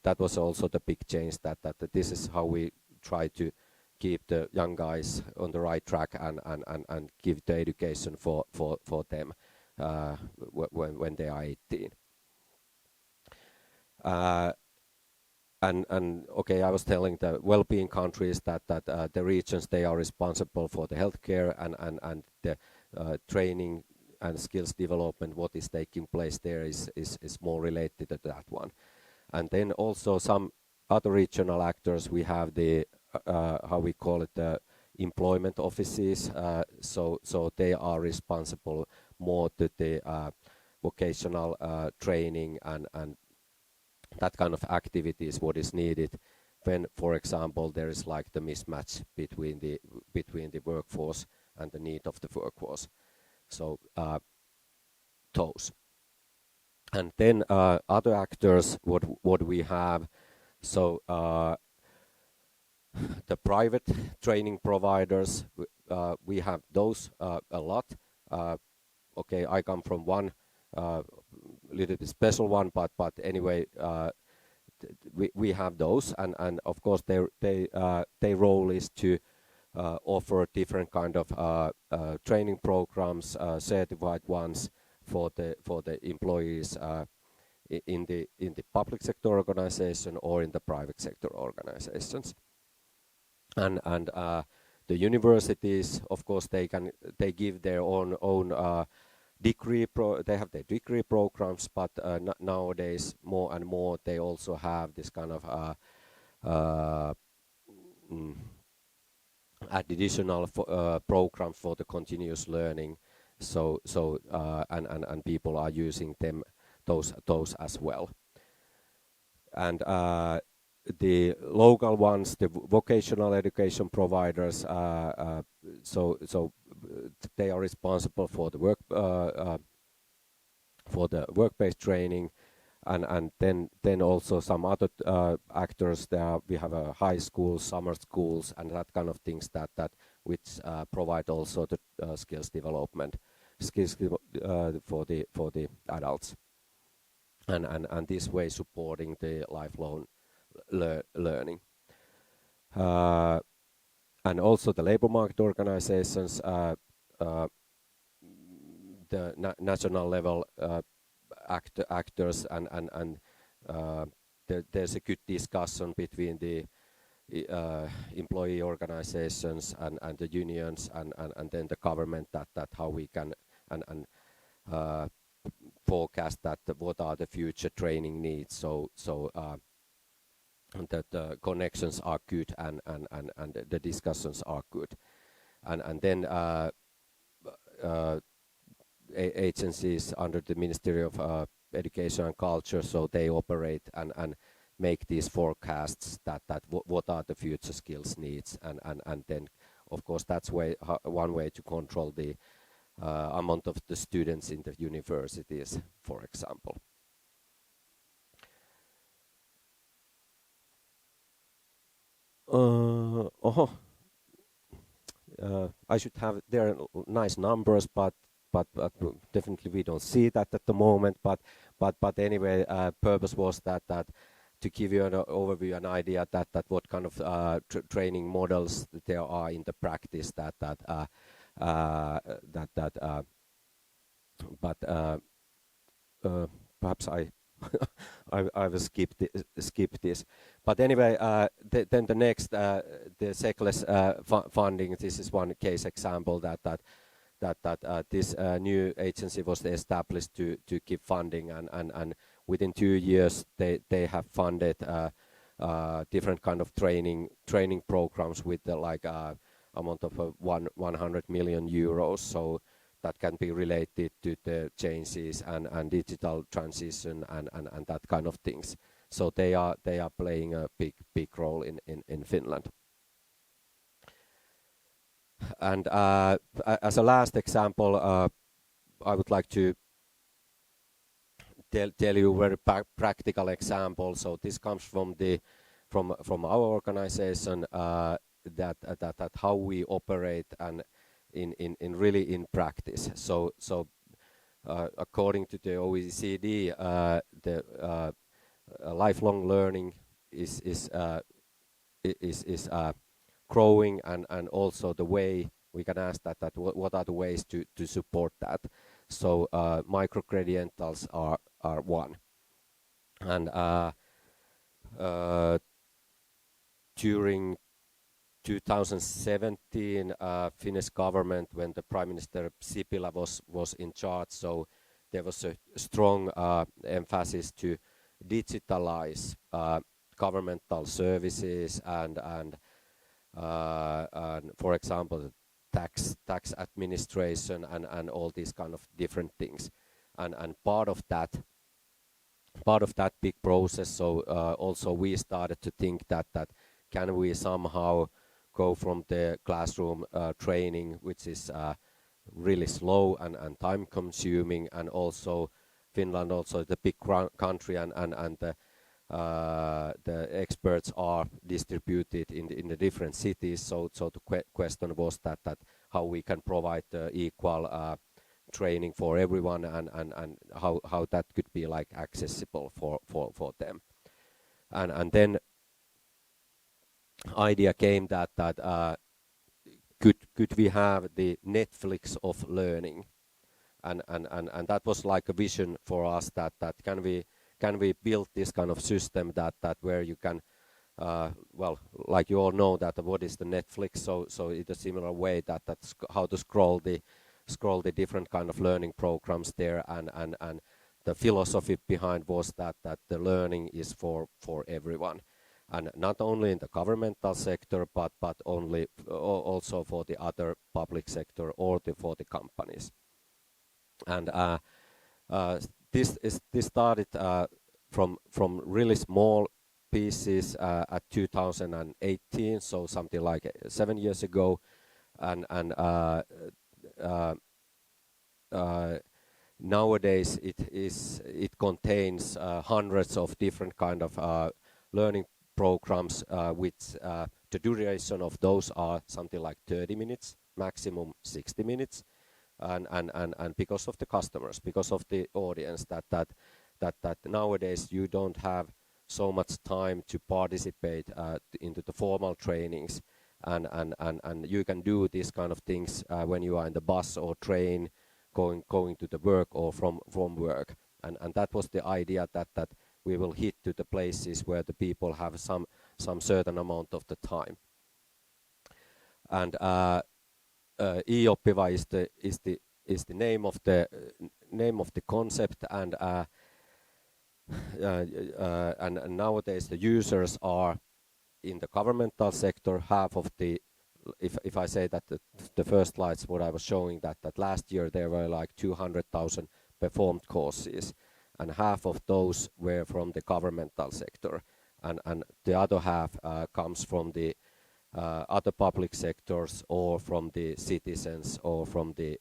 that was also the big change, that this is how we try to keep the young guys on the right track and give the education for them when they are 18. And okay, I was telling the well-being countries that the regions, they are responsible for the healthcare and the training and skills development. What is taking place there is more related to that one. And then also some other regional actors. We have the how we call it, the employment offices. So they are responsible more to the vocational training and that kind of activities, what is needed when, for example, there is like the mismatch between the workforce and the need of the workforce. So those. And then other actors, what we have. So the private training providers, we have those a lot. Okay, I come from one little bit special one, but anyway, we have those, and of course their role is to offer different kind of training programs, certified ones for the employees in the public sector organization or in the private sector organizations, and the universities, of course, they give their own degree they have their degree programs, but nowadays more and more they also have this kind of additional program for the continuous learning. So and people are using them those as well. And the local ones, the vocational education providers, so they are responsible for the work-based training, and then also some other actors there. We have high schools, summer schools, and that kind of things that which provide also the skills development for the adults, and this way supporting the lifelong learning. And also the labor market organizations, the national level actors, and there's a good discussion between the employee organizations and the unions and then the government that how we can and forecast that what are the future training needs, so that the connections are good and the discussions are good, and then agencies under the Ministry of Education and Culture, so they operate and make these forecasts that what are the future skills needs, and then of course that's one way to control the amount of the students in the universities, for example. I should have there nice numbers, but definitely we don't see that at the moment. But anyway, purpose was that to give you an overview, an idea that what kind of training models there are in the practice perhaps I will skip this. But anyway, then the next, the SECLES funding. This is one case example that this new agency was established to give funding, and within 2 years they have funded different kind of training programs with the amount of 100 million euros. So that can be related to the changes and digital transition and that kind of things. So they are playing a big role in Finland. And as a last example, I would like to tell you a very practical example. So this comes from our organization, that how we operate and in really in practice. So according to the OECD, the lifelong learning is growing, and also the way we can ask that what are the ways to support that. So microcredentials are one, and during 2017, Finnish government, when the Prime Minister Sipilä was in charge, so there was a strong emphasis to digitalize governmental services and for example tax administration and all these kind of different things, and part of that big process. So also we started to think that can we somehow go from the classroom training, which is really slow and time consuming, and also Finland also the big country, and the experts are distributed in the different cities. So the question was that how we can provide equal training for everyone, and how that could be like accessible for them, and then idea came that could we have the Netflix of learning, and that was like a vision for us that can we build this kind of system that where you can well, like you all know that what is the Netflix, so in a similar way that's how to scroll the different kind of learning programs there, and the philosophy behind was that the learning is for everyone, and not only in the governmental sector, but also for the other public sector or for the companies. And this started from really small pieces at 2018, so something like 7 years ago, and nowadays it contains hundreds of different kind of learning programs, which the duration of those are something like 30 minutes, maximum 60 minutes, and because of the customers, because of the audience, that nowadays you don't have so much time to participate into the formal trainings, and you can do these kind of things when you are in the bus or train, going to the work or from work, and that was the idea, that we will hit to the places where the people have some certain amount of the time. And e-oppiva is the name of the concept, and nowadays the users are in the governmental sector. Half of the, if I say that the first slides what I was showing, that last year there were like 200,000 performed courses, and half of those were from the governmental sector, and the other half comes from the other public sectors, or from the citizens, or from the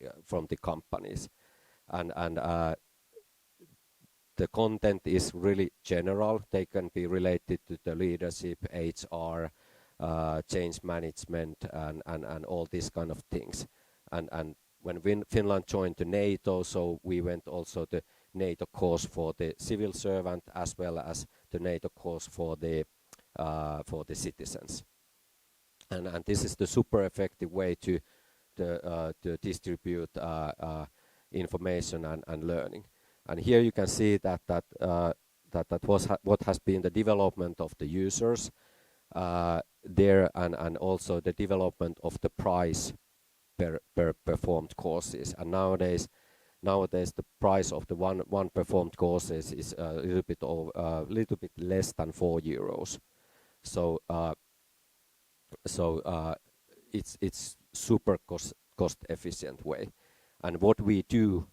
companies, and the content is really general. They can be related to the leadership, HR, change management, and all these kind of things. And when Finland joined the NATO, so we went also the NATO course for the civil servant, as well as the NATO course for the citizens. And this is the super effective way to distribute information and learning. And here you can see that was what has been the development of the users there, and also the development of the price per performed courses. And nowadays the price of the one performed courses is a little bit less than €4. So it's super cost efficient way. And what we do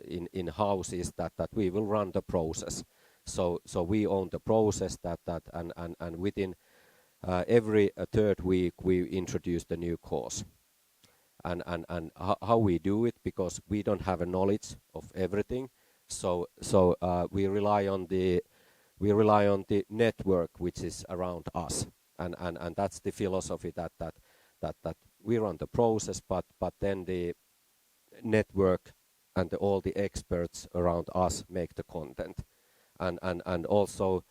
in HAUS is that we will run the process. So we own the process, and within every third week we introduce the new course. And how we do it, because we don't have a knowledge of everything, so we rely on the network which is around us, and that's the philosophy, that we run the process, but then the network and all the experts around us make the content, and also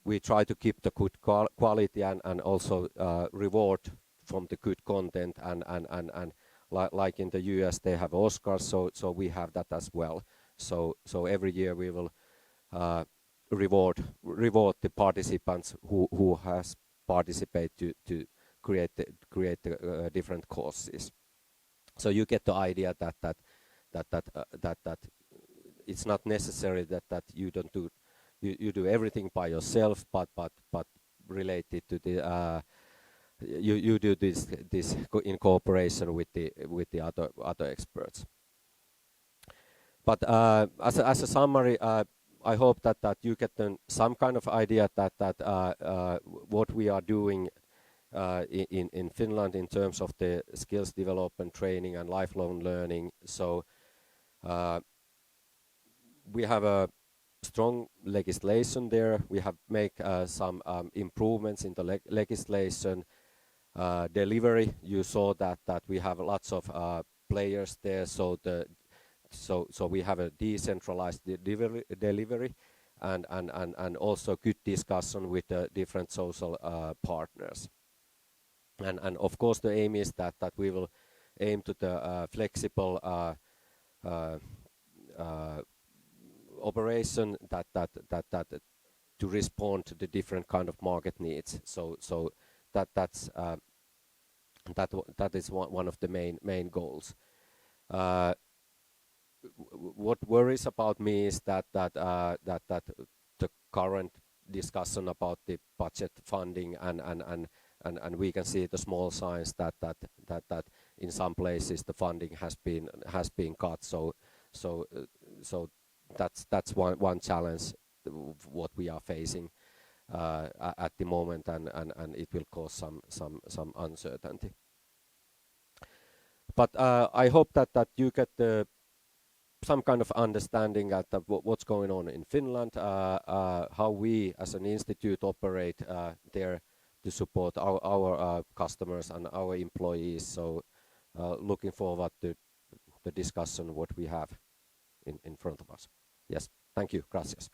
we try to keep the good quality, and also reward from the good content, and like in the US they have Oscars, so we have that as well. So every year we will reward the participants who has participated to create the different courses. So you get the idea that it's not necessary that you don't do you do everything by yourself, but related to the you do this in cooperation with the other experts. But as a summary, I hope that you get some kind of idea that what we are doing in Finland in terms of the skills development, training, and lifelong learning. So we have a strong legislation there. We have make some improvements in the legislation. Delivery, you saw that we have lots of players there, so we have a decentralized delivery, and also good discussion with the different social partners. And of course the aim is that we will aim to the flexible operation that to respond to the different kind of market needs. So that is one of the main goals. What worries about me is that the current discussion about the budget funding, and we can see the small signs that in some places the funding has been cut. So that's one challenge what we are facing at the moment, and it will cause some uncertainty. But I hope that you get some kind of understanding at what's going on in Finland, how we as an institute operate there to support our customers and our employees. So looking forward to the discussion what we have in front of us. Yes, thank you. Gracias.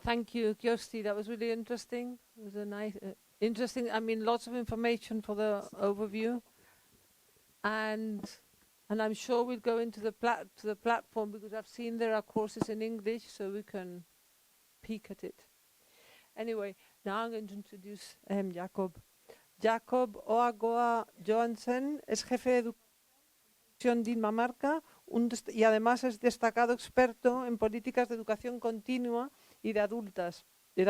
Thank you, Kyösti. That was really interesting. It was a nice, interesting. I mean, lots of information for the overview, and I'm sure we'll go into the platform because I've seen there are courses in English, so we can peek at it. Anyway, now I'm going to introduce Jakob. Jakob Jørgensen es jefe de educación de Dinamarca y además es destacado experto en políticas de educación continua y de adultos y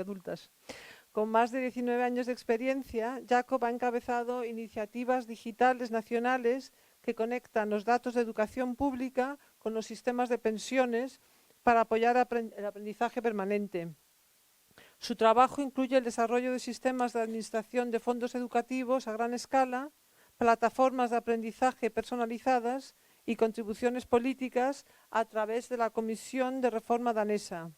adultas. Con más de 19 años de experiencia, Jakob ha encabezado iniciativas digitales nacionales que conectan los datos de educación pública con los sistemas de pensiones para apoyar el aprendizaje permanente. Su trabajo incluye el desarrollo de sistemas de administración de fondos educativos a gran escala, plataformas de aprendizaje personalizadas y contribuciones políticas a través de la Comisión de Reforma danesa.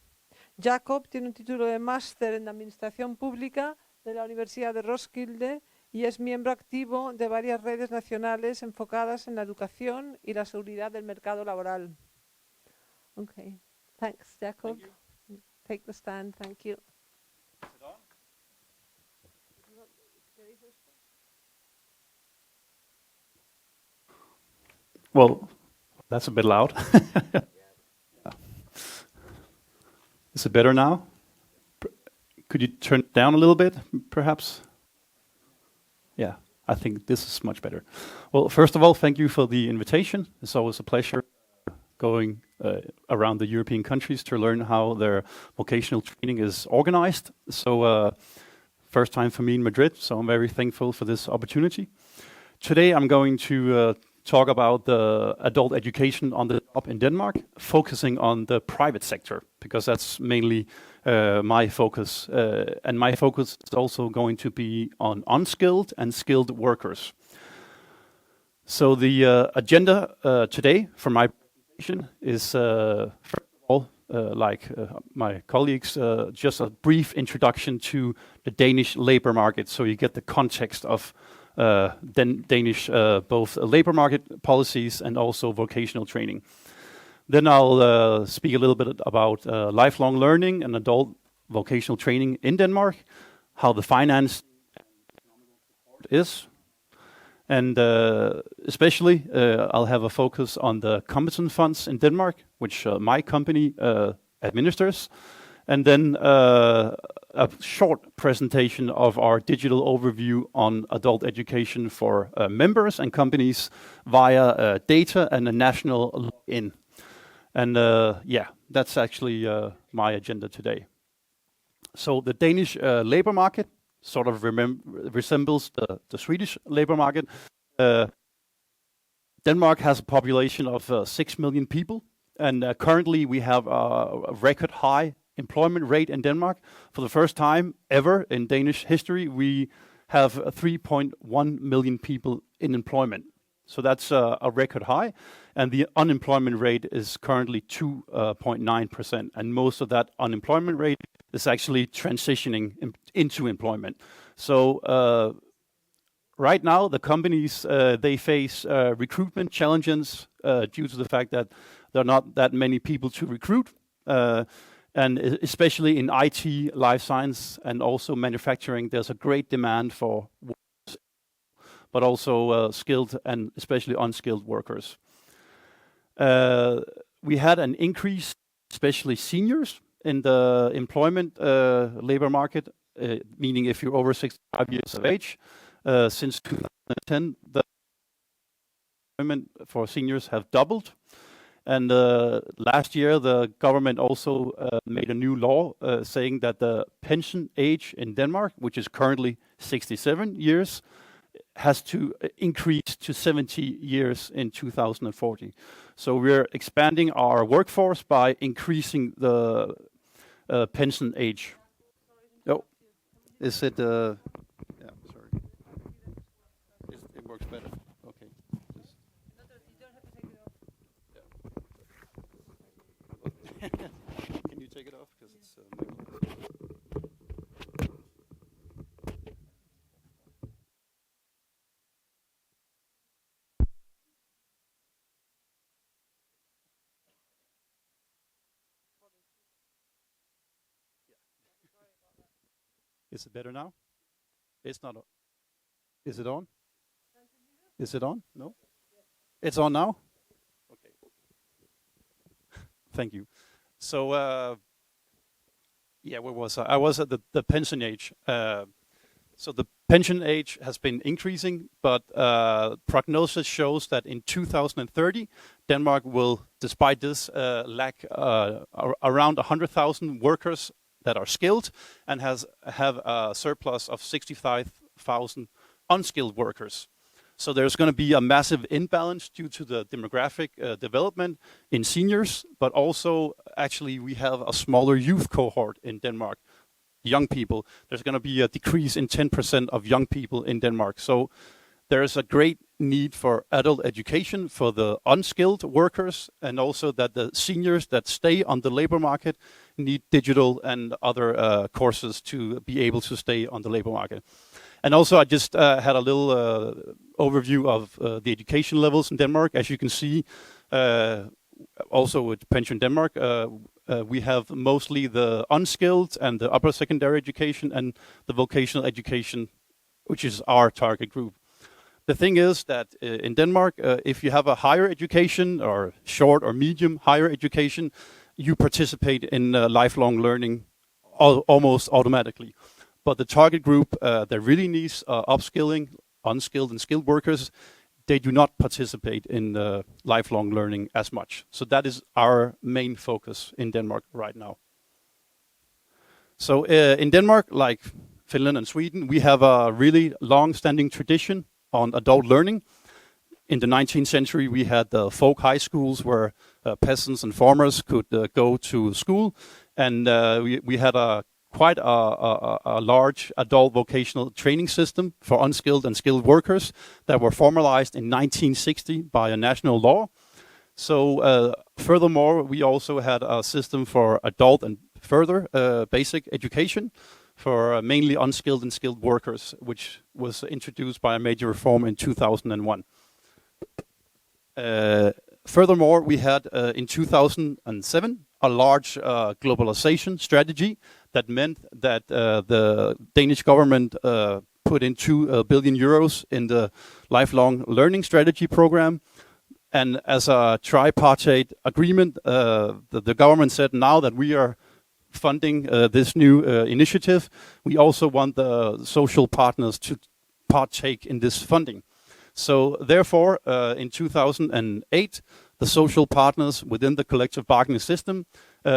Jakob tiene un título de máster en Administración Pública de la Universidad de Roskilde y es miembro activo de varias redes nacionales enfocadas en la educación y la seguridad del mercado laboral. Okay, thanks, Jakob. Take the stand, thank you. Well, that's a bit loud. Is it better now? Could you turn it down a little bit, perhaps? Yeah, I think this is much better. Well, first of all, thank you for the invitation. It's always a pleasure going around the European countries to learn how their vocational training is organized. So first time for me in Madrid, so I'm very thankful for this opportunity. Today I'm going to talk about the adult education on the job in Denmark, focusing on the private sector, because that's mainly my focus. And my focus is also going to be on unskilled and skilled workers. So the agenda today for my presentation is, first of all, like my colleagues, just a brief introduction to the Danish labor market, so you get the context of Danish both labor market policies and also vocational training. Then I'll speak a little bit about lifelong learning and adult vocational training in Denmark, how the finance is, and especially I'll have a focus on the competence funds in Denmark, which my company administers, and then a short presentation of our digital overview on adult education for members and companies via data and a national login. And yeah, that's actually my agenda today. So the Danish labor market sort of resembles the Swedish labor market. Denmark has a population of 6 million people, and currently we have a record high employment rate in Denmark. For the first time ever in Danish history, we have 3.1 million people in employment. So that's a record high, and the unemployment rate is currently 2.9%, and most of that unemployment rate is actually transitioning into employment. So right now, the companies, they face recruitment challenges due to the fact that there are not that many people to recruit, and especially in IT, life science, and also manufacturing, there's a great demand for workers, but also skilled and especially unskilled workers. We had an increase, especially seniors, in the employment labor market, meaning if you're over 65 years of age. Since 2010, the employment for seniors have doubled. And last year, the government also made a new law saying that the pension age in Denmark, which is currently 67 years, has to increase to 70 years in 2040. So we're expanding our workforce by increasing the pension age. Oh, is it? Yeah, sorry. It works better. Okay. Can you take it off? Because it's. Is it better now? It's not. Is it on? Is it on? No? It's on now? Okay. Thank you. So, yeah, where was I? I was at the pension age. So the pension age has been increasing, but prognosis shows that in 2030, Denmark will, despite this, lack around 100,000 workers that are skilled and have a surplus of 65,000 unskilled workers. So there's going to be a massive imbalance due to the demographic development in seniors, but also actually we have a smaller youth cohort in Denmark, young people. There's going to be a decrease in 10% of young people in Denmark. So there's a great need for adult education for the unskilled workers, and also that the seniors that stay on the labor market need digital and other courses to be able to stay on the labor market. And also I just had a little overview of the education levels in Denmark. As you can see, also with PensionDanmark, we have mostly the unskilled and the upper secondary education and the vocational education, which is our target group. The thing is that in Denmark, if you have a higher education or short or medium higher education, you participate in lifelong learning almost automatically. But the target group that really needs upskilling, unskilled and skilled workers, they do not participate in lifelong learning as much. So that is our main focus in Denmark right now. So in Denmark, like Finland and Sweden, we have a really long-standing tradition on adult learning. In the 19th century, we had the folk high schools where peasants and farmers could go to school, and we had quite a large adult vocational training system for unskilled and skilled workers that were formalized in 1960 by a national law. So furthermore, we also had a system for adult and further basic education for mainly unskilled and skilled workers, which was introduced by a major reform in 2001. Furthermore, we had in 2007 a large globalization strategy that meant that the Danish government put in 2 billion euros in the lifelong learning strategy program. And as a tripartite agreement, the government said now that we are funding this new initiative, we also want the social partners to partake in this funding. So therefore, in 2008, the social partners within the collective bargaining system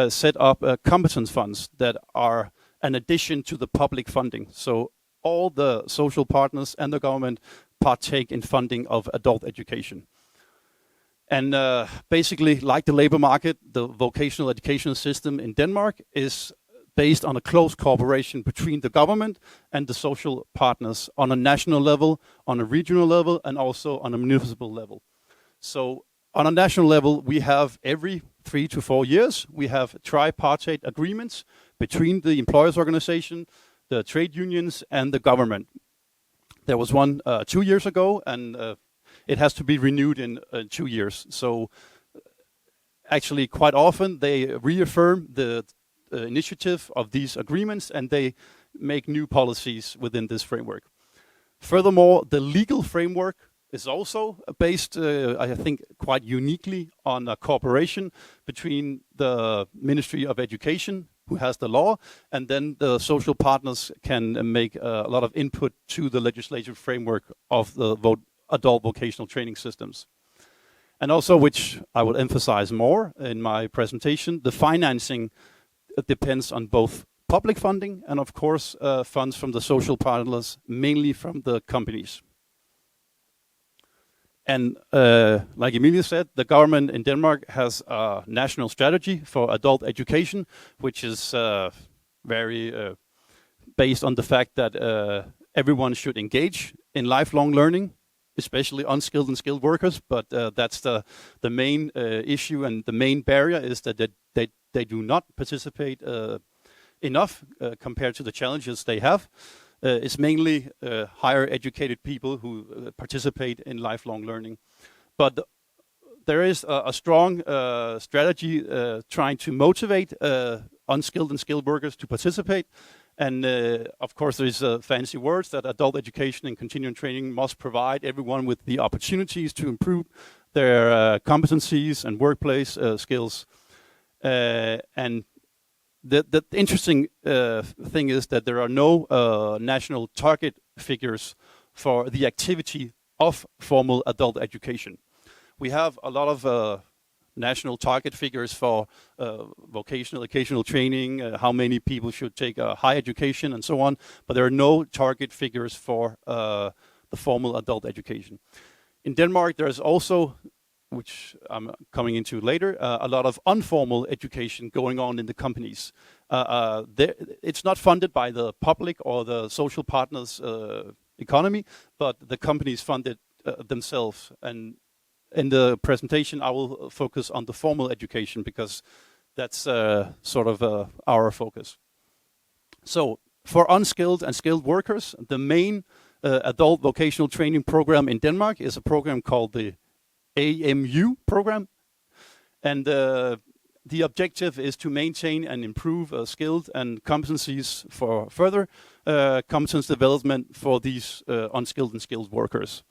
set up competence funds that are an addition to the public funding. So all the social partners and the government partake in funding of adult education. And basically, like the labor market, the vocational education system in Denmark is based on a close cooperation between the government and the social partners on a national level, on a regional level, and also on a municipal level. So on a national level, we have every 3 to 4 years, we have tripartite agreements between the employers' organization, the trade unions, and the government. There was one 2 years ago, and it has to be renewed in 2 years. So actually, quite often, they reaffirm the initiative of these agreements, and they make new policies within this framework. Furthermore, the legal framework is also based, I think, quite uniquely on a cooperation between the Ministry of Education, who has the law, and then the social partners can make a lot of input to the legislative framework of the adult vocational training systems. And also, which I will emphasize more in my presentation, the financing depends on both public funding and, of course, funds from the social partners, mainly from the companies. And like Emilie said, the government in Denmark has a national strategy for adult education, which is very based on the fact that everyone should engage in lifelong learning, especially unskilled and skilled workers. But that's the main issue, and the main barrier is that they do not participate enough compared to the challenges they have. It's mainly higher educated people who participate in lifelong learning. But there is a strong strategy trying to motivate unskilled and skilled workers to participate. And of course, there's fancy words that adult education and continuing training must provide everyone with the opportunities to improve their competencies and workplace skills. And the interesting thing is that there are no national target figures for the activity of formal adult education. We have a lot of national target figures for vocational, occasional training, how many people should take a high education and so on, but there are no target figures for the formal adult education. In Denmark, there's also, which I'm coming into later, a lot of informal education going on in the companies. It's not funded by the public or the social partners' economy, but the companies fund it themselves. And in the presentation, I will focus on the formal education because that's sort of our focus. So for unskilled and skilled workers, the main adult vocational training program in Denmark is a program called the AMU program. And the objective is to maintain and improve skilled and competencies for further competence development for these unskilled and skilled workers.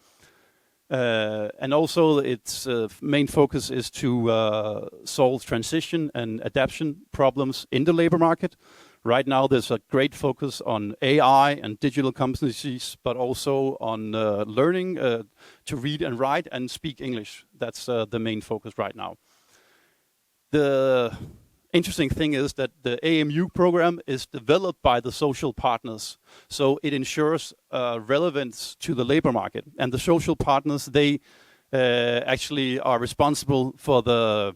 And also its main focus is to solve transition and adaptation problems in the labor market. Right now there's a great focus on AI and digital competencies, but also on learning to read and write and speak English. That's the main focus right now. The interesting thing is that the AMU program is developed by the social partners, so it ensures relevance to the labor market. And the social partners, they actually are responsible for the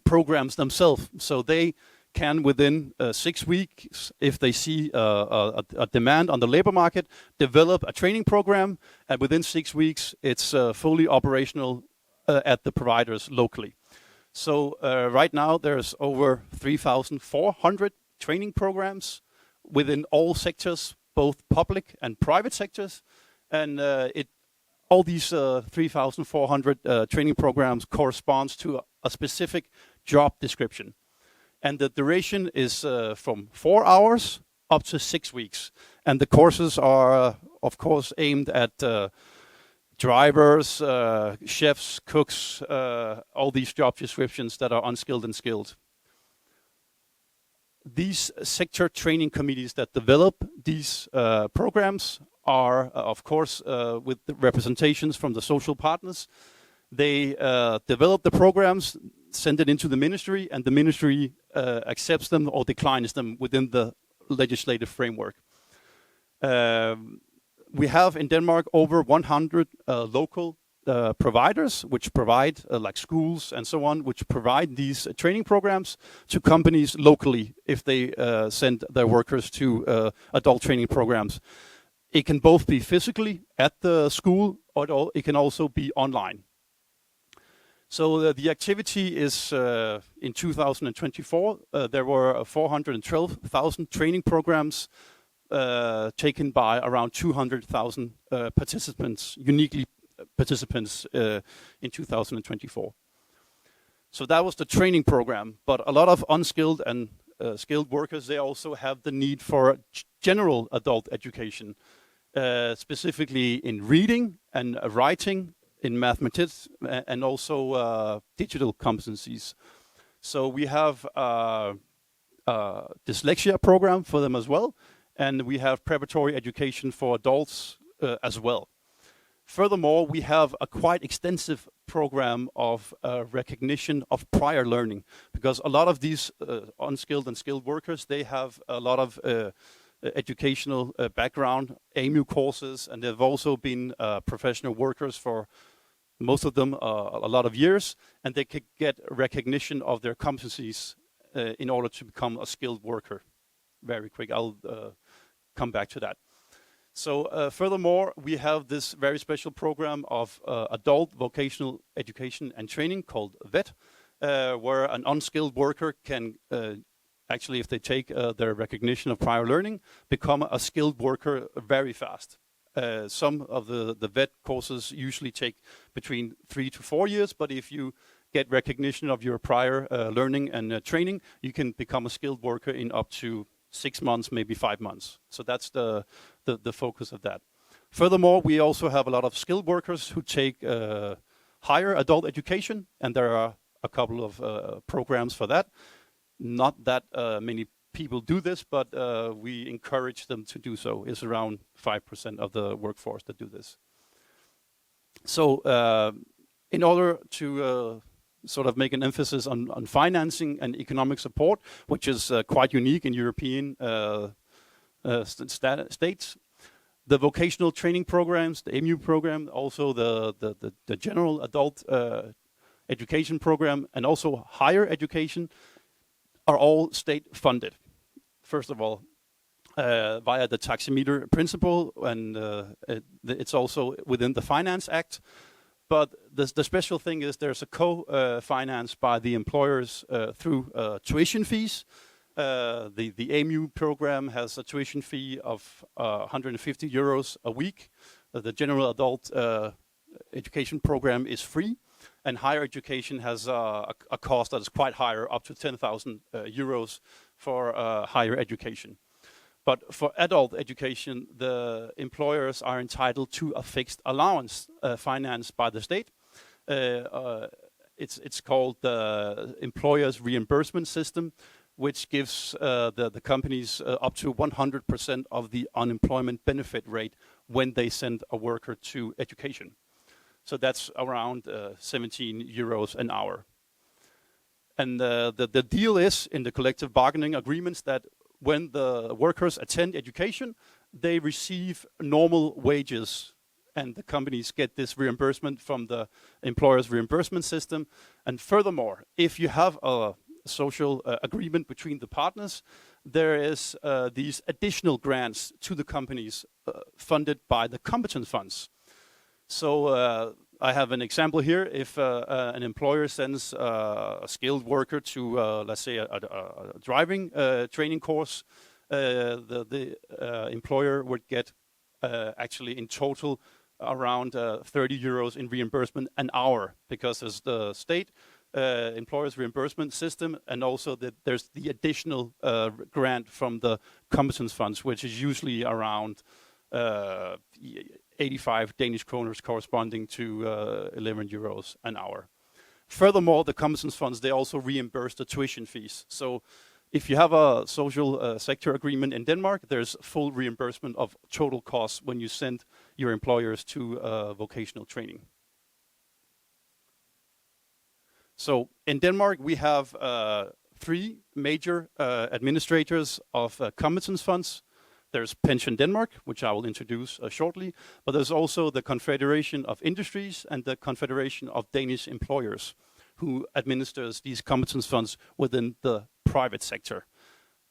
programs themselves. So they can, within 6 weeks, if they see a demand on the labor market, develop a training program, and within 6 weeks, it's fully operational at the providers locally. So right now there's over 3,400 training programs within all sectors, both public and private sectors. And all these 3,400 training programs corresponds to a specific job description. And the duration is from 4 hours up to 6 weeks. And the courses are, of course, aimed at drivers, chefs, cooks, all these job descriptions that are unskilled and skilled. These sector training committees that develop these programs are, of course, with the representations from the social partners. They develop the programs, send it into the ministry, and the ministry accepts them or declines them within the legislative framework. We have in Denmark over 100 local providers, which provide, like schools and so on, which provide these training programs to companies locally if they send their workers to adult training programs. It can both be physically at the school, or it can also be online. So the activity is in 2024, there were 412,000 training programs taken by around 200,000 participants, uniquely participants in 2024. So that was the training program, but a lot of unskilled and skilled workers, they also have the need for general adult education, specifically in reading and writing, in mathematics, and also digital competencies. So we have a dyslexia program for them as well, and we have preparatory education for adults as well. Furthermore, we have a quite extensive program of recognition of prior learning, because a lot of these unskilled and skilled workers, they have a lot of educational background, AMU courses, and they've also been professional workers for most of them a lot of years, and they can get recognition of their competencies in order to become a skilled worker very quick. I'll come back to that. So furthermore, we have this very special program of adult vocational education and training called VET, where an unskilled worker can actually, if they take their recognition of prior learning, become a skilled worker very fast. Some of the VET courses usually take between 3 to 4 years, but if you get recognition of your prior learning and training, you can become a skilled worker in up to 6 months, maybe 5 months. So that's the focus of that. Furthermore, we also have a lot of skilled workers who take higher adult education, and there are a couple of programs for that. Not that many people do this, but we encourage them to do so. It's around 5% of the workforce that do this. So in order to sort of make an emphasis on financing and economic support, which is quite unique in European states, the vocational training programs, the EMU program, also the general adult education program, and also higher education are all state funded. First of all, via the taximeter principle, and it's also within the Finance Act. But the special thing is there's a co-finance by the employers through tuition fees. The EMU program has a tuition fee of 150 euros a week. The general adult education program is free, and higher education has a cost that is quite higher, up to 10,000 euros for higher education. But for adult education, the employers are entitled to a fixed allowance financed by the state. It's called the Employers Reimbursement System, which gives the companies up to 100% of the unemployment benefit rate when they send a worker to education. So that's around 17 euros an hour. And the deal is in the collective bargaining agreements that when the workers attend education, they receive normal wages, and the companies get this reimbursement from the employer's reimbursement system. And furthermore, if you have a social agreement between the partners, there is these additional grants to the companies funded by the competence funds. So I have an example here. If an employer sends a skilled worker to, let's say, a driving training course, the employer would get actually in total around 30 euros in reimbursement an hour, because there's the state employers reimbursement system, and also there's the additional grant from the competence funds, which is usually around 85 Danish kroners, corresponding to 11 euros an hour. Furthermore, the competence funds, they also reimburse the tuition fees. So if you have a social sector agreement in Denmark, there's full reimbursement of total costs when you send your employers to vocational training. So in Denmark, we have 3 major administrators of competence funds. There's PensionDanmark, which I will introduce shortly, but there's also the Confederation of Industries and the Confederation of Danish Employers, who administers these competence funds within the private sector.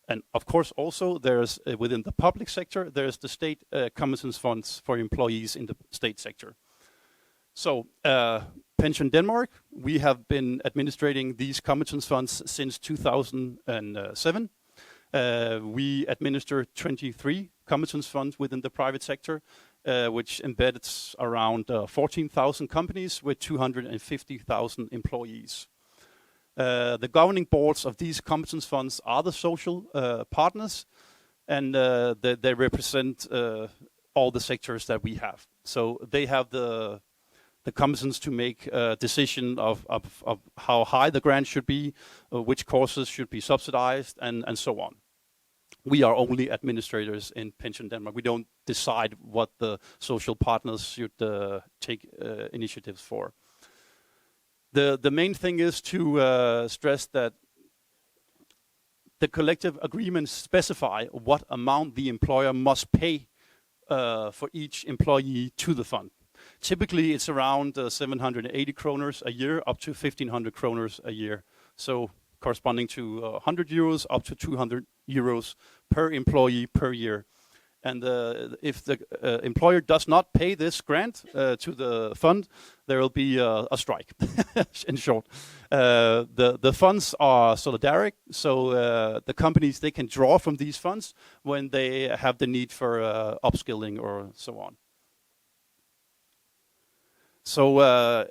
And of course, also there's within the public sector, there's the state competence funds for employees in the state sector. So PensionDanmark, we have been administrating these competence funds since 2007. We administer 23 competence funds within the private sector, which embeds around 14,000 companies with 250,000 employees. The governing boards of these competence funds are the social partners, and they represent all the sectors that we have. So they have the competence to make a decision of how high the grant should be, which courses should be subsidized, and so on. We are only administrators in PensionDanmark. We don't decide what the social partners should take initiatives for. The main thing is to stress that the collective agreements specify what amount the employer must pay for each employee to the fund. Typically, it's around 780 kroners a year, up to 1,500 kroners a year. So corresponding to 100 euros up to 200 euros per employee per year. And if the employer does not pay this grant to the fund, there will be a strike, in short. The funds are solidaric, so the companies, they can draw from these funds when they have the need for upskilling or so on. So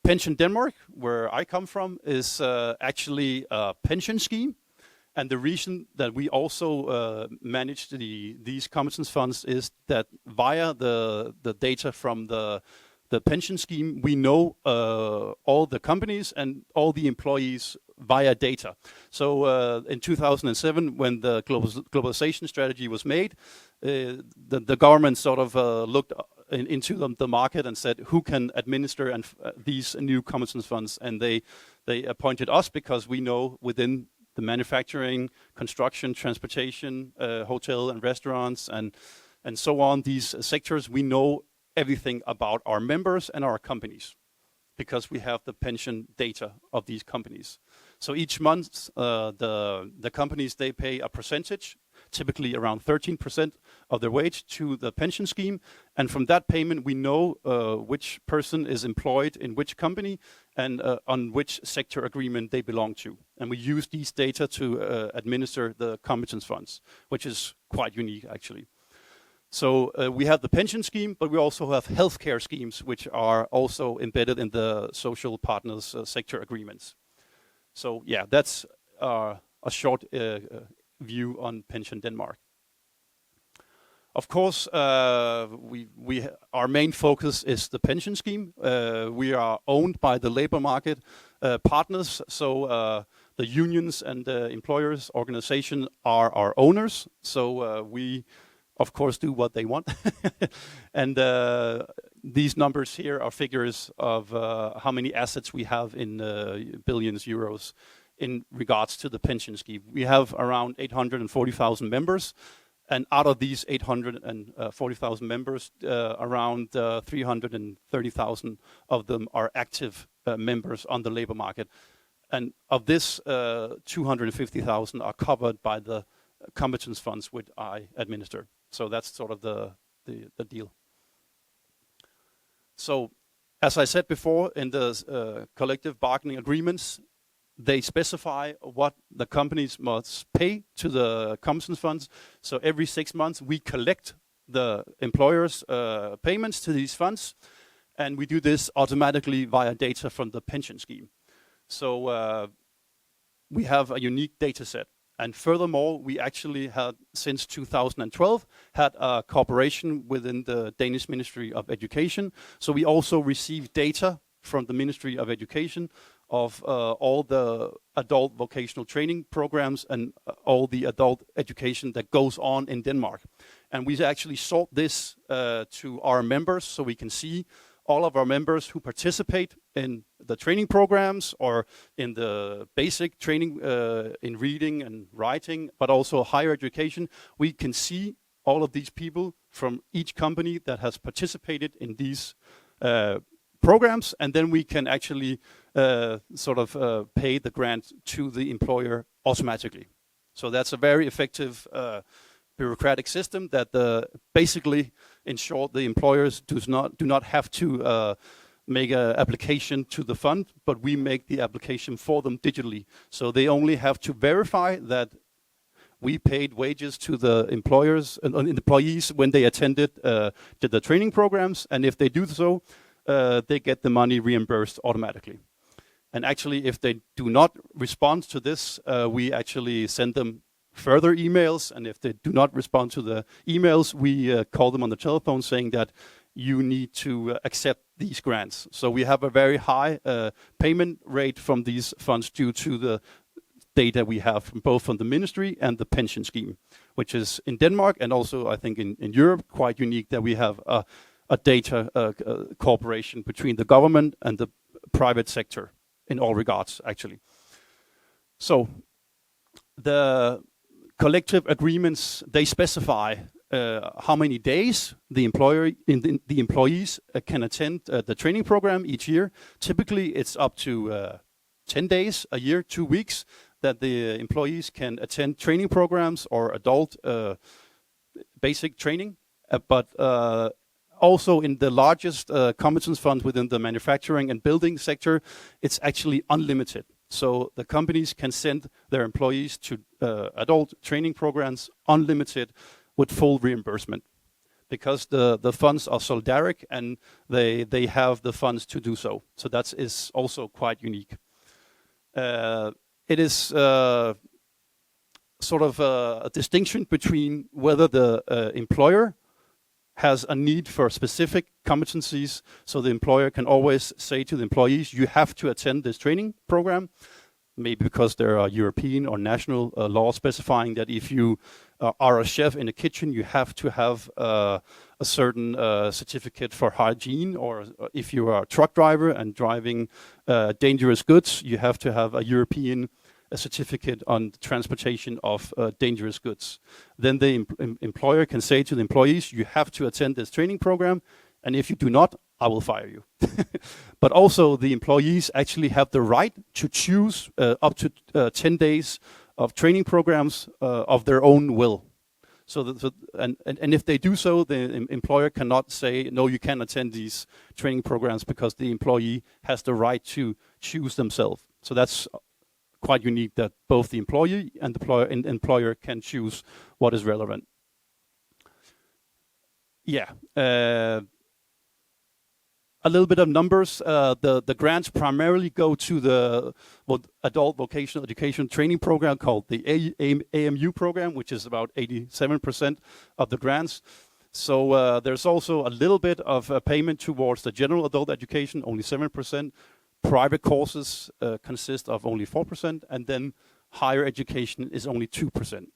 PensionDanmark, where I come from, is actually a pension scheme. And the reason that we also manage these competence funds is that via the data from the pension scheme, we know all the companies and all the employees via data. So in 2007, when the globalization strategy was made, the government sort of looked into the market and said, who can administer these new competence funds? And they appointed us because we know within the manufacturing, construction, transportation, hotel and restaurants, and so on, these sectors, we know everything about our members and our companies because we have the pension data of these companies. So each month, the companies, they pay a percentage, typically around 13% of their wage to the pension scheme. And from that payment, we know which person is employed in which company and on which sector agreement they belong to. And we use these data to administer the competence funds, which is quite unique, actually. So we have the pension scheme, but we also have healthcare schemes, which are also embedded in the social partners sector agreements. So yeah, that's a short view on PensionDanmark. Of course, our main focus is the pension scheme. We are owned by the labor market partners, so the unions and the employers' organization are our owners. So we, of course, do what they want. And these numbers here are figures of how many assets we have in billions euros in regards to the pension scheme. We have around 840,000 members. And out of these 840,000 members, around 330,000 of them are active members on the labor market. And of this, 250,000 are covered by the competence funds which I administer. So that's sort of the deal. So as I said before, in the collective bargaining agreements, they specify what the companies must pay to the competence funds. So every 6 months, we collect the employers' payments to these funds, and we do this automatically via data from the pension scheme. So we have a unique data set. And furthermore, we actually had, since 2012, had a cooperation within the Danish Ministry of Education. So we also receive data from the Ministry of Education of all the adult vocational training programs and all the adult education that goes on in Denmark. And we actually sort this to our members so we can see all of our members who participate in the training programs or in the basic training in reading and writing, but also higher education. We can see all of these people from each company that has participated in these programs, and then we can actually pay the grant to the employer automatically. So that's a very effective bureaucratic system that basically, in short, the employers do not have to make an application to the fund, but we make the application for them digitally. So they only have to verify that we paid wages to the employers and employees when they attended to the training programs, and if they do so, they get the money reimbursed automatically. And actually, if they do not respond to this, we actually send them further emails, and if they do not respond to the emails, we call them on the telephone saying that you need to accept these grants. So we have a very high payment rate from these funds due to the data we have from both from the ministry and the pension scheme, which is in Denmark and also I think in Europe quite unique that we have a data cooperation between the government and the private sector in all regards, actually. So the collective agreements, they specify how many days the employees can attend the training program each year. Typically, it's up to 10 days a year, 2 weeks, that the employees can attend training programs or adult basic training. But also in the largest competence funds within the manufacturing and building sector, it's actually unlimited. So the companies can send their employees to adult training programs unlimited with full reimbursement, because the funds are solidaric and they have the funds to do so. So that is also quite unique. It is sort of a distinction between whether the employer has a need for specific competencies, so the employer can always say to the employees, you have to attend this training program, maybe because there are European or national laws specifying that if you are a chef in a kitchen, you have to have a certain certificate for hygiene, or if you are a truck driver and driving dangerous goods, you have to have a European certificate on transportation of dangerous goods. Then the employer can say to the employees, you have to attend this training program, and if you do not, I will fire you. But also the employees actually have the right to choose up to 10 days of training programs of their own will. So and if they do so, the employer cannot say, no, you can't attend these training programs, because the employee has the right to choose themselves. So that's quite unique, that both the employee and the employer can choose what is relevant. Yeah. A little bit of numbers. The grants primarily go to the adult vocational education training program called the AMU program, which is about 87% of the grants. So there's also a little bit of payment towards the general adult education, only 7%. Private courses consist of only 4%, and then higher education is only 2%.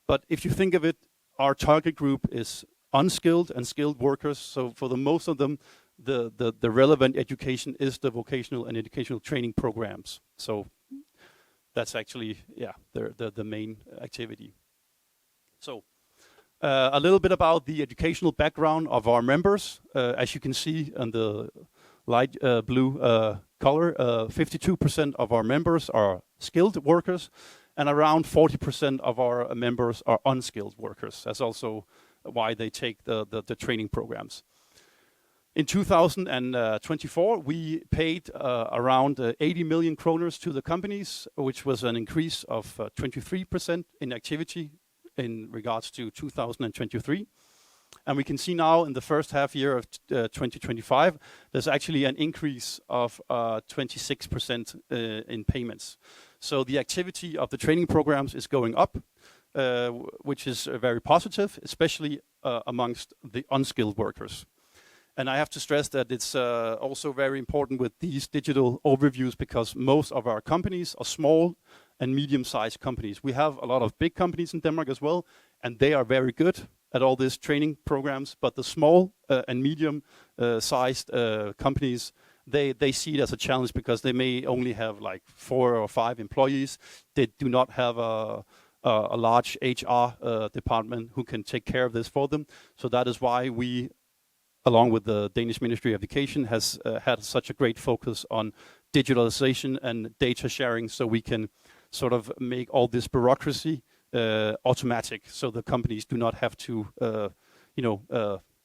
But if you think of it, our target group is unskilled and skilled workers. So for the most of them, the relevant education is the vocational and educational training programs. So that's actually, yeah, the main activity. So a little bit about the educational background of our members. As you can see on the light blue color, 52% of our members are skilled workers, and around 40% of our members are unskilled workers. That's also why they take the training programs. In 2024, we paid around 80 million kroners to the companies, which was an increase of 23% in activity in regards to 2023. And we can see now in the first half year of 2025, there's actually an increase of 26% in payments. So the activity of the training programs is going up, which is very positive, especially amongst the unskilled workers. And I have to stress that it's also very important with these digital overviews, because most of our companies are small and medium-sized companies. We have a lot of big companies in Denmark as well, and they are very good at all these training programs. But the small and medium-sized companies, they see it as a challenge, because they may only have like 4 or 5 employees. They do not have a large HR department who can take care of this for them. So that is why we, along with the Danish Ministry of Education, has had such a great focus on digitalization and data sharing, so we can sort of make all this bureaucracy automatic, so the companies do not have to,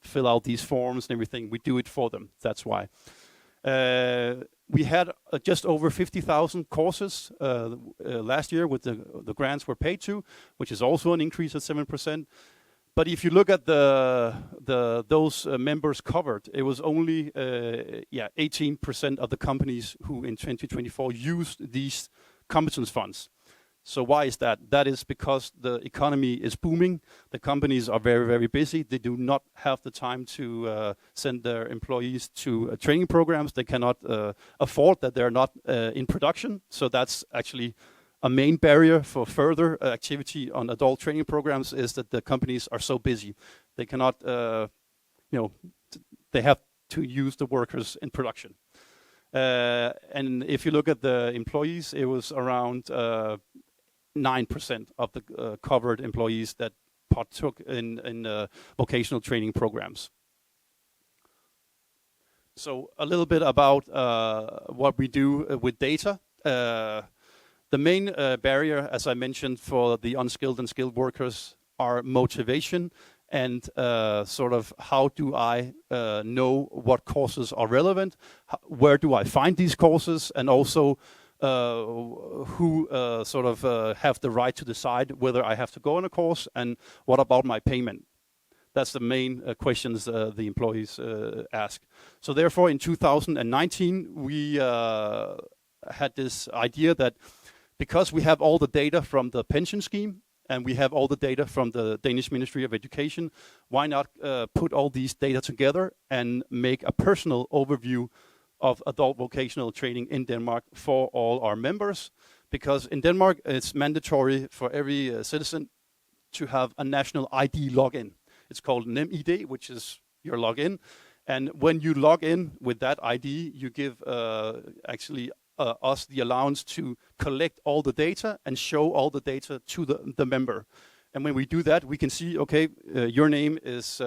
fill out these forms and everything. We do it for them. That's why. We had just over 50,000 courses last year with the grants were paid to, which is also an increase of 7%. But if you look at those members covered, it was only 18% of the companies who in 2024 used these competence funds. So why is that? That is because the economy is booming. The companies are very, very busy. They do not have the time to send their employees to training programs. They cannot afford that they're not in production. So that's actually a main barrier for further activity on adult training programs, is that the companies are so busy. They cannot, they have to use the workers in production. And if you look at the employees, it was around 9% of the covered employees that partook in vocational training programs. So a little bit about what we do with data. The main barrier, as I mentioned, for the unskilled and skilled workers are motivation and sort of how do I know what courses are relevant, where do I find these courses, and also who sort of have the right to decide whether I have to go on a course, and what about my payment. That's the main questions the employees ask. So therefore, in 2019, we had this idea that because we have all the data from the pension scheme and we have all the data from the Danish Ministry of Education, why not put all these data together and make a personal overview of adult vocational training in Denmark for all our members? Because in Denmark, it's mandatory for every citizen to have a national ID login. It's called NemID, which is your login. And when you log in with that ID, you give actually us the allowance to collect all the data and show all the data to the member. And when we do that, we can see, okay, your name is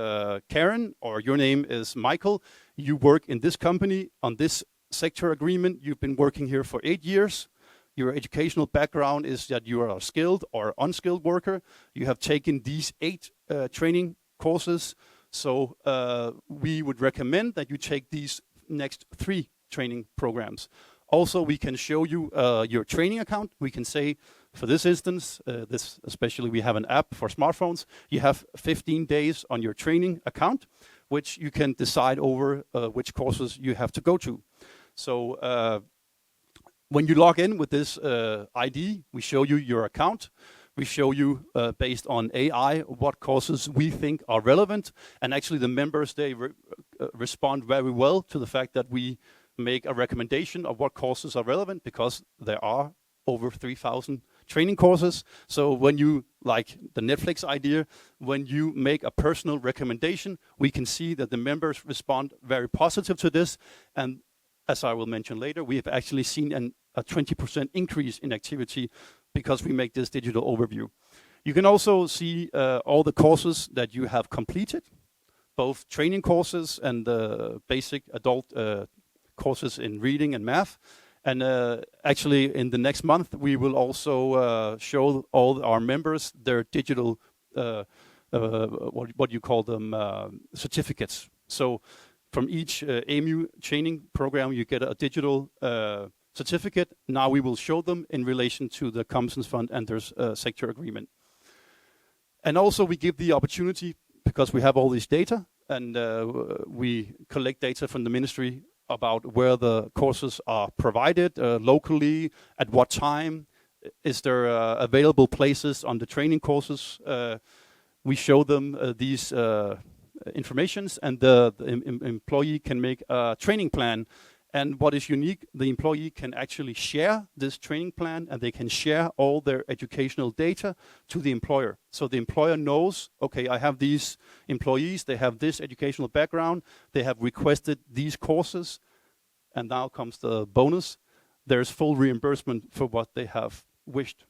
Karen, or your name is Michael. You work in this company on this sector agreement. You've been working here for 8 years. Your educational background is that you are a skilled or unskilled worker. You have taken these 8 training courses. So we would recommend that you take these next 3 training programs. Also, we can show you your training account. We can say, for this instance, this especially we have an app for smartphones. You have 15 days on your training account, which you can decide over which courses you have to go to. So when you log in with this ID, we show you your account. We show you, based on AI, what courses we think are relevant. And actually the members, they respond very well to the fact that we make a recommendation of what courses are relevant, because there are over 3,000 training courses. So when you, like the Netflix idea, when you make a personal recommendation, we can see that the members respond very positive to this. And as I will mention later, we have actually seen a 20% increase in activity because we make this digital overview. You can also see all the courses that you have completed, both training courses and basic adult courses in reading and math. And actually in the next month, we will also show all our members their digital, what you call them, certificates. So from each AMU training program, you get a digital certificate. Now we will show them in relation to the Competence Fund and their sector agreement. And also we give the opportunity, because we have all this data, and we collect data from the ministry about where the courses are provided locally, at what time, is there available places on the training courses. We show them these informations, and the employee can make a training plan. And what is unique, the employee can actually share this training plan, and they can share all their educational data to the employer. So the employer knows, okay, I have these employees, they have this educational background, they have requested these courses, and now comes the bonus. There's full reimbursement for what they have wished.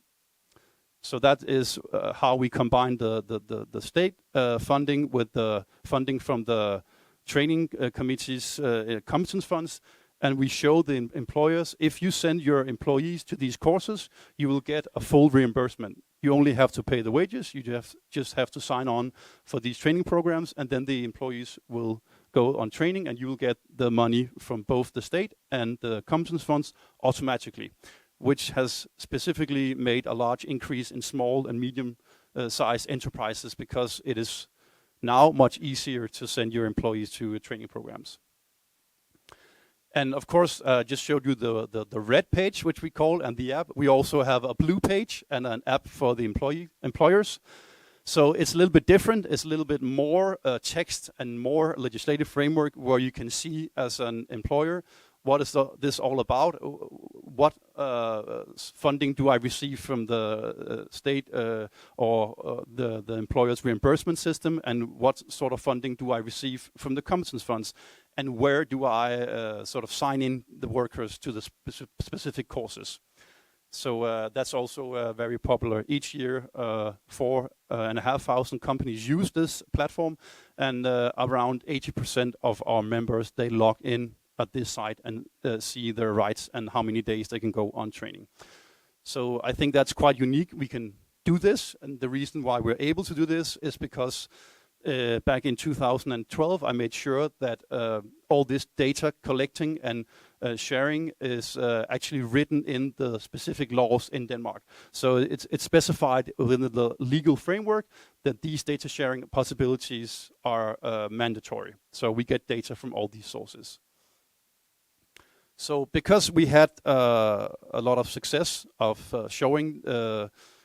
So that is how we combine the state funding with the funding from the training committees, competence funds. And we show the employers, if you send your employees to these courses, you will get a full reimbursement. You only have to pay the wages. You just have to sign on for these training programs, and then the employees will go on training, and you will get the money from both the state and the competence funds automatically, which has specifically made a large increase in small and medium-sized enterprises, because it is now much easier to send your employees to training programs. And of course, just showed you the red page, which we call, and the app. We also have a blue page and an app for the employers. So it's a little bit different. It's a little bit more text and more legislative framework, where you can see as an employer, what is this all about? What funding do I receive from the state or the employer's reimbursement system? And what sort of funding do I receive from the competence funds? And where do I sort of sign in the workers to the specific courses? So that's also very popular. Each year, 4,500 companies use this platform, and around 80% of our members, they log in at this site and see their rights and how many days they can go on training. So I think that's quite unique. We can do this, and the reason why we're able to do this is because back in 2012, I made sure that all this data collecting and sharing is actually written in the specific laws in Denmark. So it's specified within the legal framework that these data sharing possibilities are mandatory. So we get data from all these sources. So because we had a lot of success of showing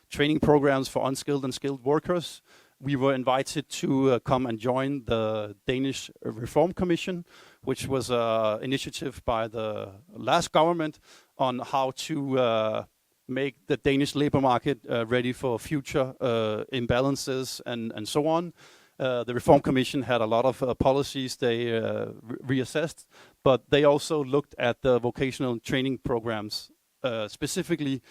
training programs for unskilled and skilled workers, we were invited to come and join the Danish Reform Commission, which was an initiative by the last government on how to make the Danish labor market ready for future imbalances and so on. The Reform Commission had a lot of policies they reassessed, but they also looked at the vocational training programs, specifically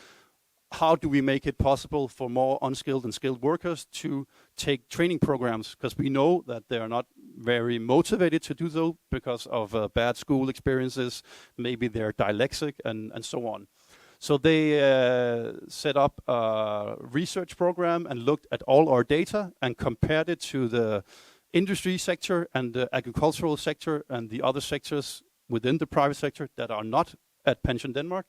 how do we make it possible for more unskilled and skilled workers to take training programs? Because we know that they are not very motivated to do so because of bad school experiences, maybe they're dyslexic and so on. So they set up a research program and looked at all our data and compared it to the industry sector and the agricultural sector and the other sectors within the private sector that are not at PensionDanmark.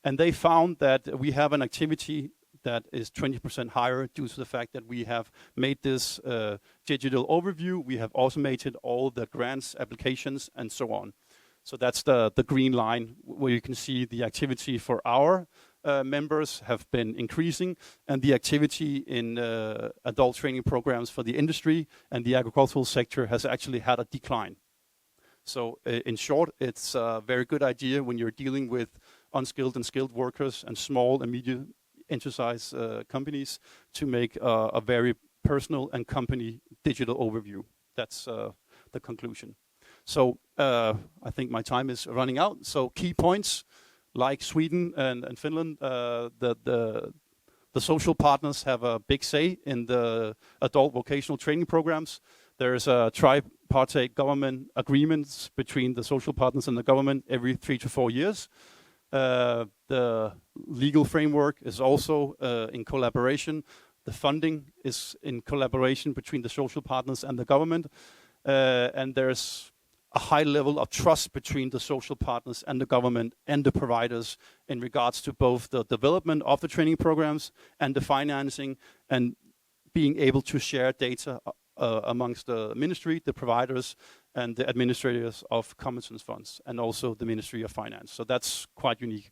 And they found that we have an activity that is 20% higher due to the fact that we have made this digital overview. We have automated all the grants, applications, and so on. So that's the green line where you can see the activity for our members have been increasing, and the activity in adult training programs for the industry and the agricultural sector has actually had a decline. So in short, it's a very good idea when you're dealing with unskilled and skilled workers and small and medium enterprise companies to make a very personal and company digital overview. That's the conclusion. So I think my time is running out. So key points, like Sweden and Finland, the social partners have a big say in the adult vocational training programs. There's a tripartite government agreements between the social partners and the government every 3 to 4 years. The legal framework is also in collaboration. The funding is in collaboration between the social partners and the government. And there's a high level of trust between the social partners and the government and the providers in regards to both the development of the training programs and the financing, and being able to share data amongst the ministry, the providers, and the administrators of competence funds, and also the Ministry of Finance. So that's quite unique.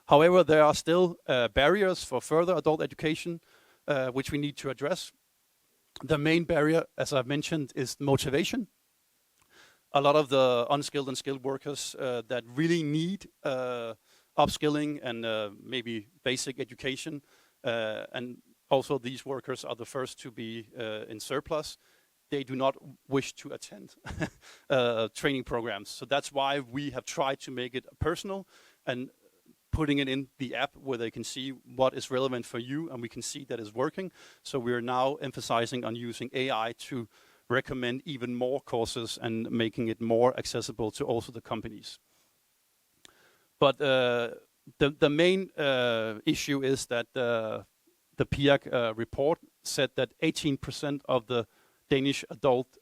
However, there are still barriers for further adult education, which we need to address. The main barrier, as I've mentioned, is motivation. A lot of the unskilled and skilled workers that really need upskilling and maybe basic education, and also these workers are the first to be in surplus. They do not wish to attend training programs. So that's why we have tried to make it personal and putting it in the app where they can see what is relevant for you, and we can see that it's working. So we're now emphasizing on using AI to recommend even more courses and making it more accessible to also the companies. But the main issue is that the PIAC report said that 18% of the Danish adult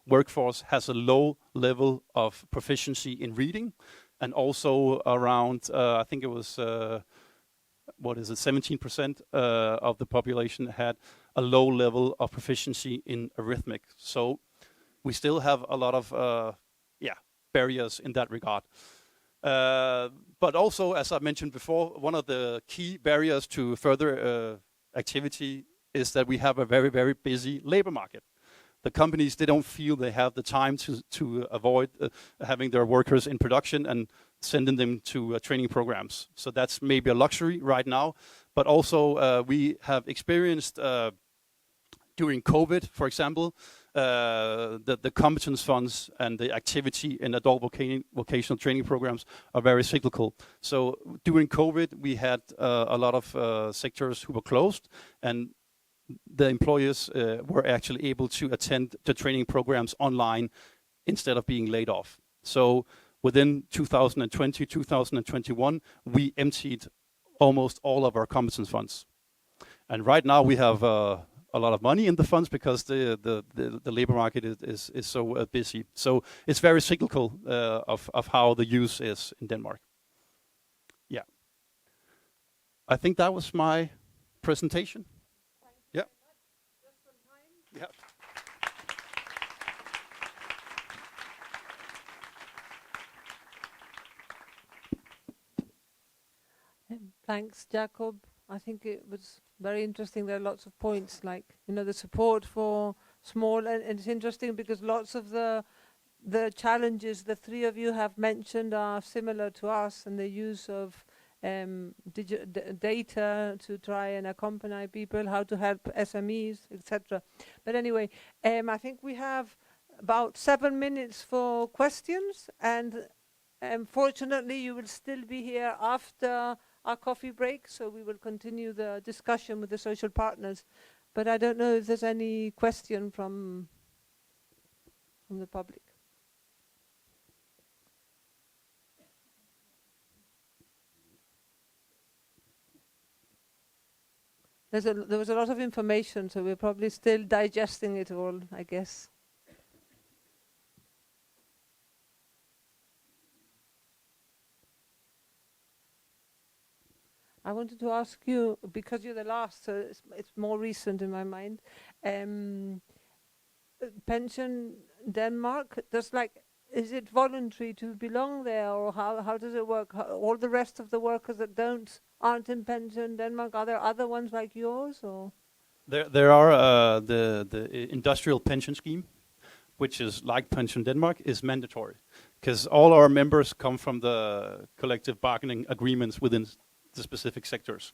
workforce has a low level of proficiency in reading, and also around, I think it was, 17% of the population had a low level of proficiency in arithmetic. So we still have a lot of barriers in that regard. But also, as I mentioned before, one of the key barriers to further activity is that we have a very, very busy labor market. The companies, they don't feel they have the time to avoid having their workers in production and sending them to training programs. So that's maybe a luxury right now. But also we have experienced during COVID, for example, the competence funds and the activity in adult vocational training programs are very cyclical. So during COVID, we had a lot of sectors who were closed, and the employers were actually able to attend the training programs online instead of being laid off. So within 2020, 2021, we emptied almost all of our competence funds. And right now we have a lot of money in the funds because the labor market is so busy. So it's very cyclical of how the use is in Denmark. Yeah. I think that was my presentation. Yeah. Yeah. Thanks, Jakob. I think it was very interesting. There are lots of points, like, the support for small, and it's interesting because lots of the challenges the three of you have mentioned are similar to us, and the use of data to try and accompany people, how to help SMEs, etc. But anyway, I think we have about 7 minutes for questions, and fortunately you will still be here after our coffee break, so we will continue the discussion with the social partners. But I don't know if there's any question from the public. There was a lot of information, so we're probably still digesting it all, I guess. I wanted to ask you, because you're the last, so it's more recent in my mind. PensionDanmark, is it voluntary to belong there, or how does it work? All the rest of the workers that aren't in PensionDanmark, are there other ones like yours, or? There are the industrial pension scheme, which is like PensionDanmark, is mandatory, because all our members come from the collective bargaining agreements within the specific sectors.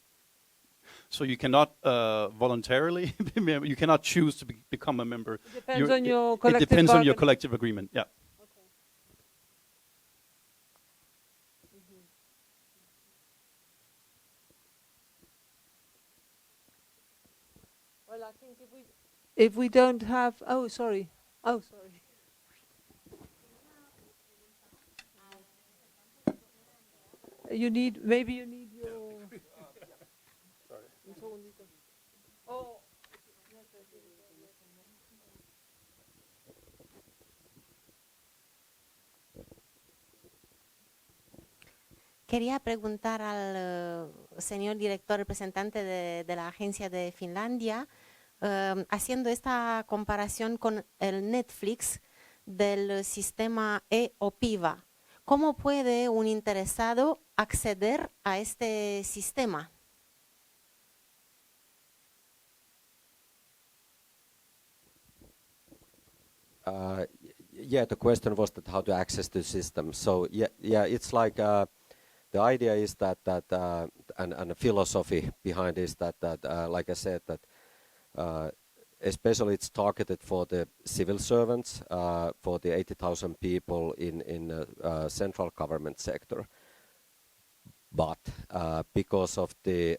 So you cannot voluntarily, you cannot choose to become a member. It depends on your collective It depends on your collective agreement, yeah. Okay. Mm-hmm. Well, I think if we don't have, oh sorry. Maybe you need your. Sorry. Oh. Quería preguntar al señor director representante de la Agencia de Finlandia, haciendo esta comparación con el Netflix del sistema e-OPIVA. ¿Cómo puede un interesado acceder a este sistema? Yeah, the question was that how to access the system. So yeah, it's like the idea is that and the philosophy behind is that like I said, that especially it's targeted for the civil servants, for the 80,000 people in central government sector. But because of the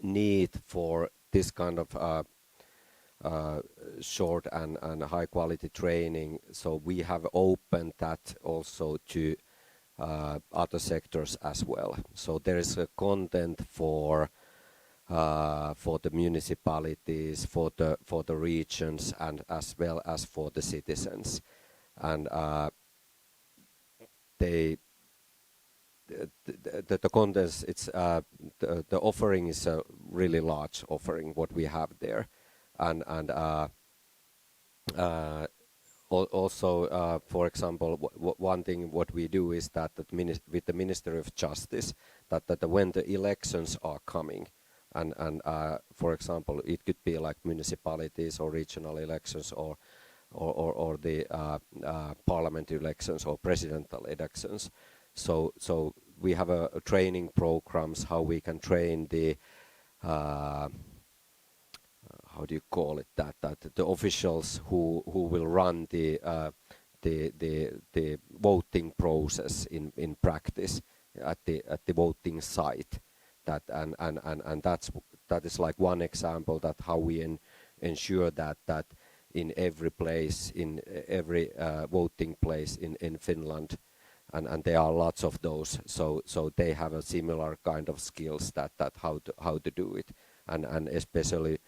need for this kind of short and high quality training, so we have opened that also to other sectors as well. So there is a content for the municipalities, for the regions, and as well as for the citizens, and the contents. It's the offering is a really large offering what we have there, and also for example, one thing what we do is that with the Ministry of Justice, that when the elections are coming. And for example, it could be like municipalities or regional elections or the parliament elections or presidential elections. So we have a training programs how we can train the how how do you call it, that the officials who will run the voting process in practice at the voting site. That that is like one example that how we ensure that in every place, in every voting place in Finland, and there are lots of those, so they have a similar kind of skills that how to do it, and especially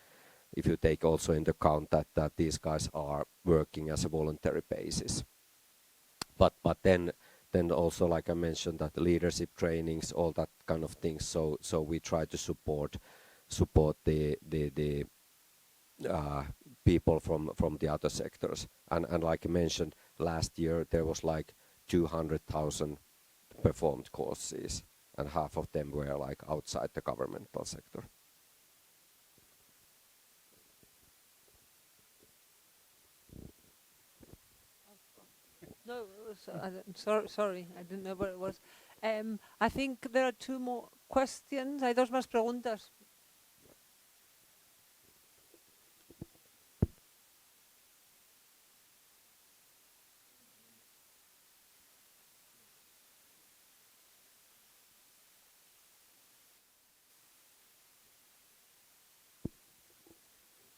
if you take also into account that these guys are working as a voluntary basis. But then also, like I mentioned, that leadership trainings, all that kind of things. So we try to support the people from the other sectors. And like I mentioned, last year there was like 200,000 performed courses, and half of them were like outside the governmental sector. No, sorry, I didn't know what it was. I think there are two more questions. Hay dos más preguntas.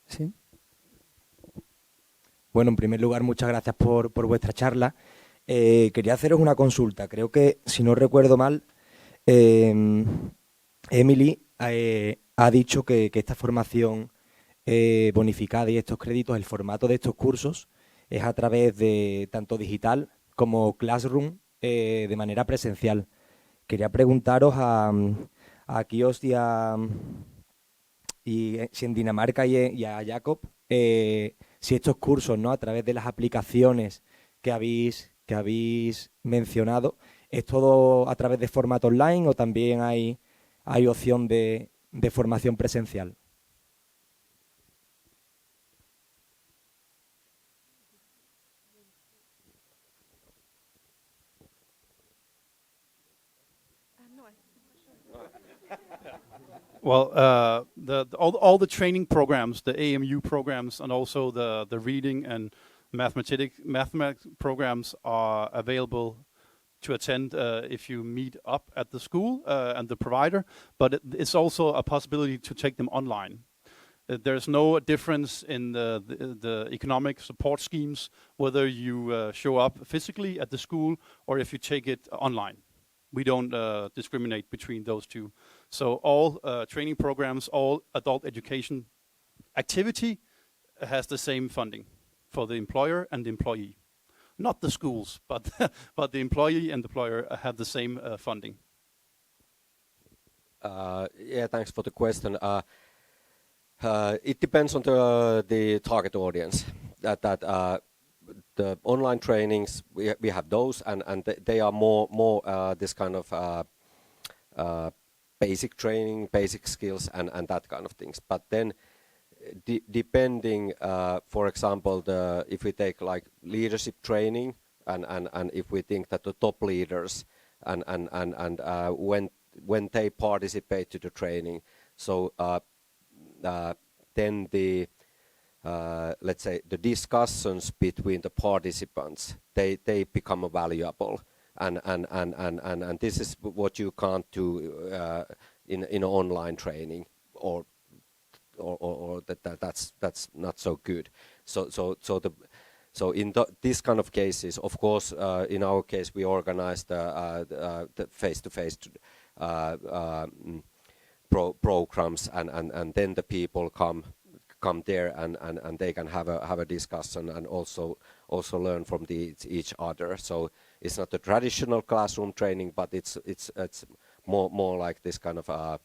Sí. Bueno, en primer lugar, muchas gracias por vuestra charla. Quería haceros una consulta. Creo que, si no recuerdo mal, Emilie ha dicho que esta formación bonificada y estos créditos, el formato de estos cursos es a través de tanto digital como Classroom de manera presencial. Quería preguntaros a Kyösti y si en Dinamarca y a Jakob, si estos cursos, ¿no?, a través de las aplicaciones que habéis mencionado, ¿es todo a través de formato online o también hay opción de formación presencial? Well, all the training programs, the AMU programs, and also the reading and mathematics programs are available to attend if you meet up at the school and the provider, but it's also a possibility to take them online. There's no difference in the economic support schemes, whether you show up physically at the school or if you take it online. We don't discriminate between those two. So all training programs, all adult education activity has the same funding for the employer and the employee. Not the schools, but the employee and the employer have the same funding. Yeah, thanks for the question. It depends on the target audience. The online trainings, we have those, and they are more this kind of basic training, basic skills, and that kind of things. But then, depending, for example, if we take like leadership training, and if we think that the top leaders and when they participate to the training, so then the let's say the discussions between the participants, they become valuable, and this is what you can't do in online training, or that's not so good. So in this kind of cases, of course, in our case we organize the face-to-face programs, and then the people come there and they can have a discussion and also learn from each other. So it's not a traditional classroom training, but it's more like this kind of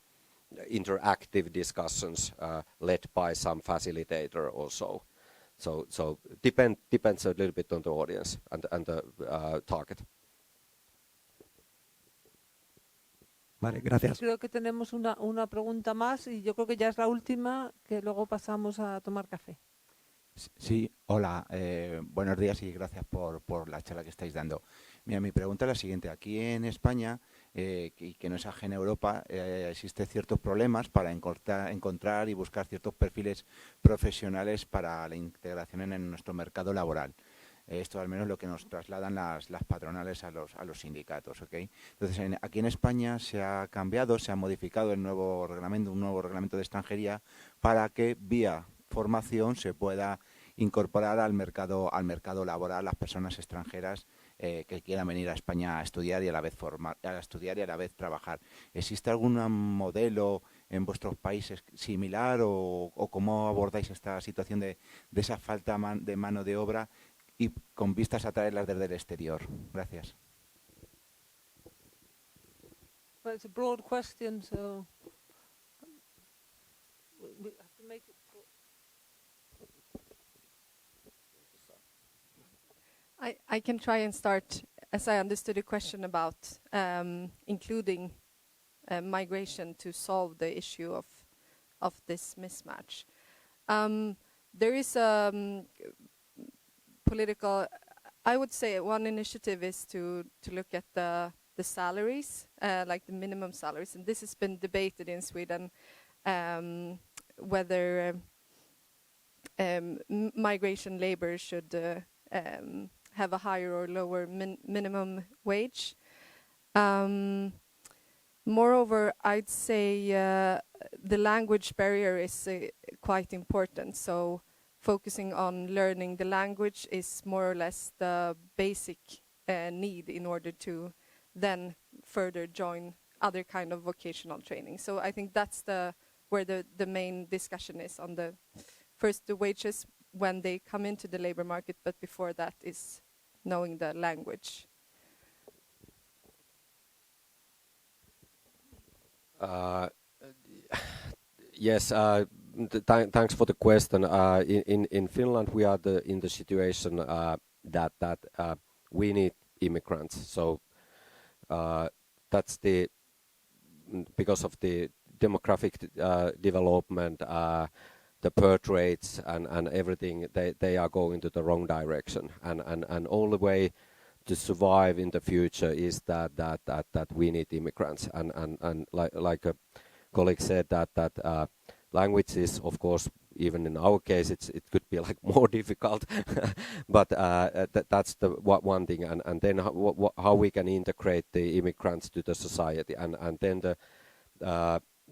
interactive discussions led by some facilitator also. So depends a little bit on the audience and the target. Vale, gracias. Creo que tenemos una pregunta más y yo creo que ya es la última, que luego pasamos a tomar café. Sí, hola, buenos días y gracias por la charla que estáis dando. Mira, mi pregunta es la siguiente. Aquí en España, y que no es ajena a Europa, existen ciertos problemas para encontrar y buscar ciertos perfiles profesionales para la integración en nuestro mercado laboral. Esto al menos lo que nos trasladan las patronales a los sindicatos, ¿ok? Entonces, aquí en España se ha cambiado, se ha modificado un nuevo reglamento de extranjería para que vía formación se pueda incorporar al mercado laboral las personas extranjeras que quieran venir a España a estudiar y a la vez trabajar. ¿Existe algún modelo en vuestros países similar o cómo abordáis esta situación de esa falta de mano de obra y con vistas a traerlas desde el exterior? Gracias. Well, it's a broad question, so we have to make it. I can try and start, as I understood the question about including migration to solve the issue of this mismatch. There is political, I would say one initiative is to look at the salaries, like the minimum salaries, and this has been debated in Sweden, whether migration labor should have a higher or lower minimum wage. Moreover, I'd say the language barrier is quite important, so focusing on learning the language is more or less the basic need in order to then further join other kind of vocational training. So I think that's where the main discussion is on the wages when they come into the labor market, but before that is knowing the language. Yes, thanks for the question. In Finland, we are in the situation that we need immigrants. So that's because of the demographic development, the birth rates and everything, they are going to the wrong direction. And all the way to survive in the future is that we need immigrants. And like a colleague said, that language is, of course, even in our case, it could be like more difficult, but that's the one thing. And then how we can integrate the immigrants to the society, and then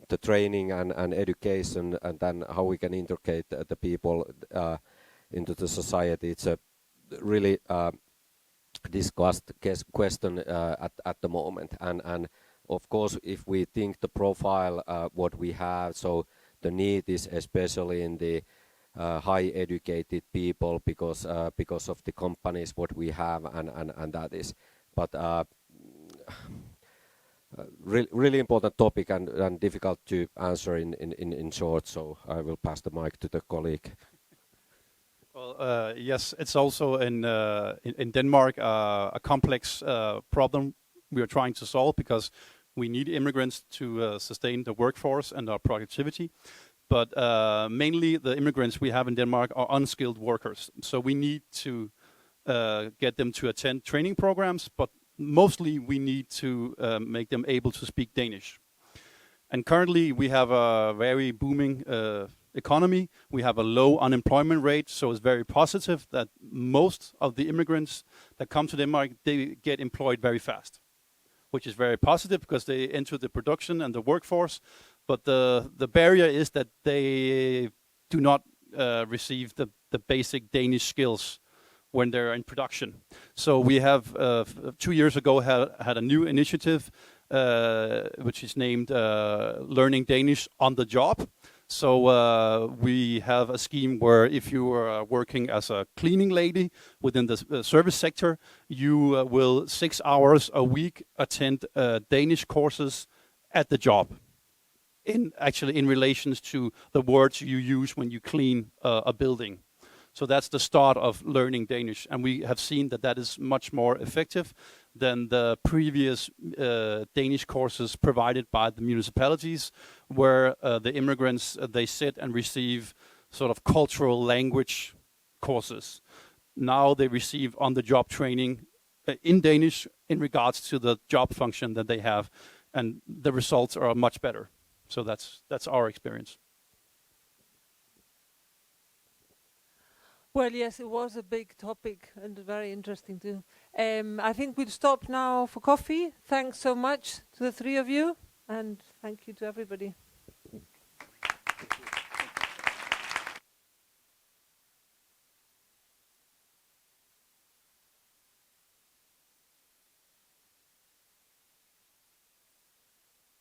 the training and education, and then how we can integrate the people into the society. It's a really discussed question at the moment. And of course, if we think the profile what we have, so the need is especially in the high educated people because of the companies what we have, and that is. But really important topic and difficult to answer in short, so I will pass the mic to the colleague. Well, yes, it's also in Denmark a complex problem we are trying to solve, because we need immigrants to sustain the workforce and our productivity. But mainly the immigrants we have in Denmark are unskilled workers. So we need to get them to attend training programs, but mostly we need to make them able to speak Danish. And currently we have a very booming economy. We have a low unemployment rate, so it's very positive that most of the immigrants that come to Denmark, they get employed very fast, which is very positive because they enter the production and the workforce. But the barrier is that they do not receive the basic Danish skills when they're in production. So we have 2 years ago had a new initiative which is named Learning Danish on the Job. So we have a scheme where if you are working as a cleaning lady within the service sector, you will 6 hours a week attend Danish courses at the job, in relations to the words you use when you clean a building. So that's the start of learning Danish, and we have seen that is much more effective than the previous Danish courses provided by the municipalities, where the immigrants, they sit and receive sort of cultural language courses. Now they receive on-the-job training in Danish in regards to the job function that they have, and the results are much better. So that's our experience. Well, yes, it was a big topic and very interesting too. I think we'll stop now for coffee. Thanks so much to the three of you, and thank you to everybody.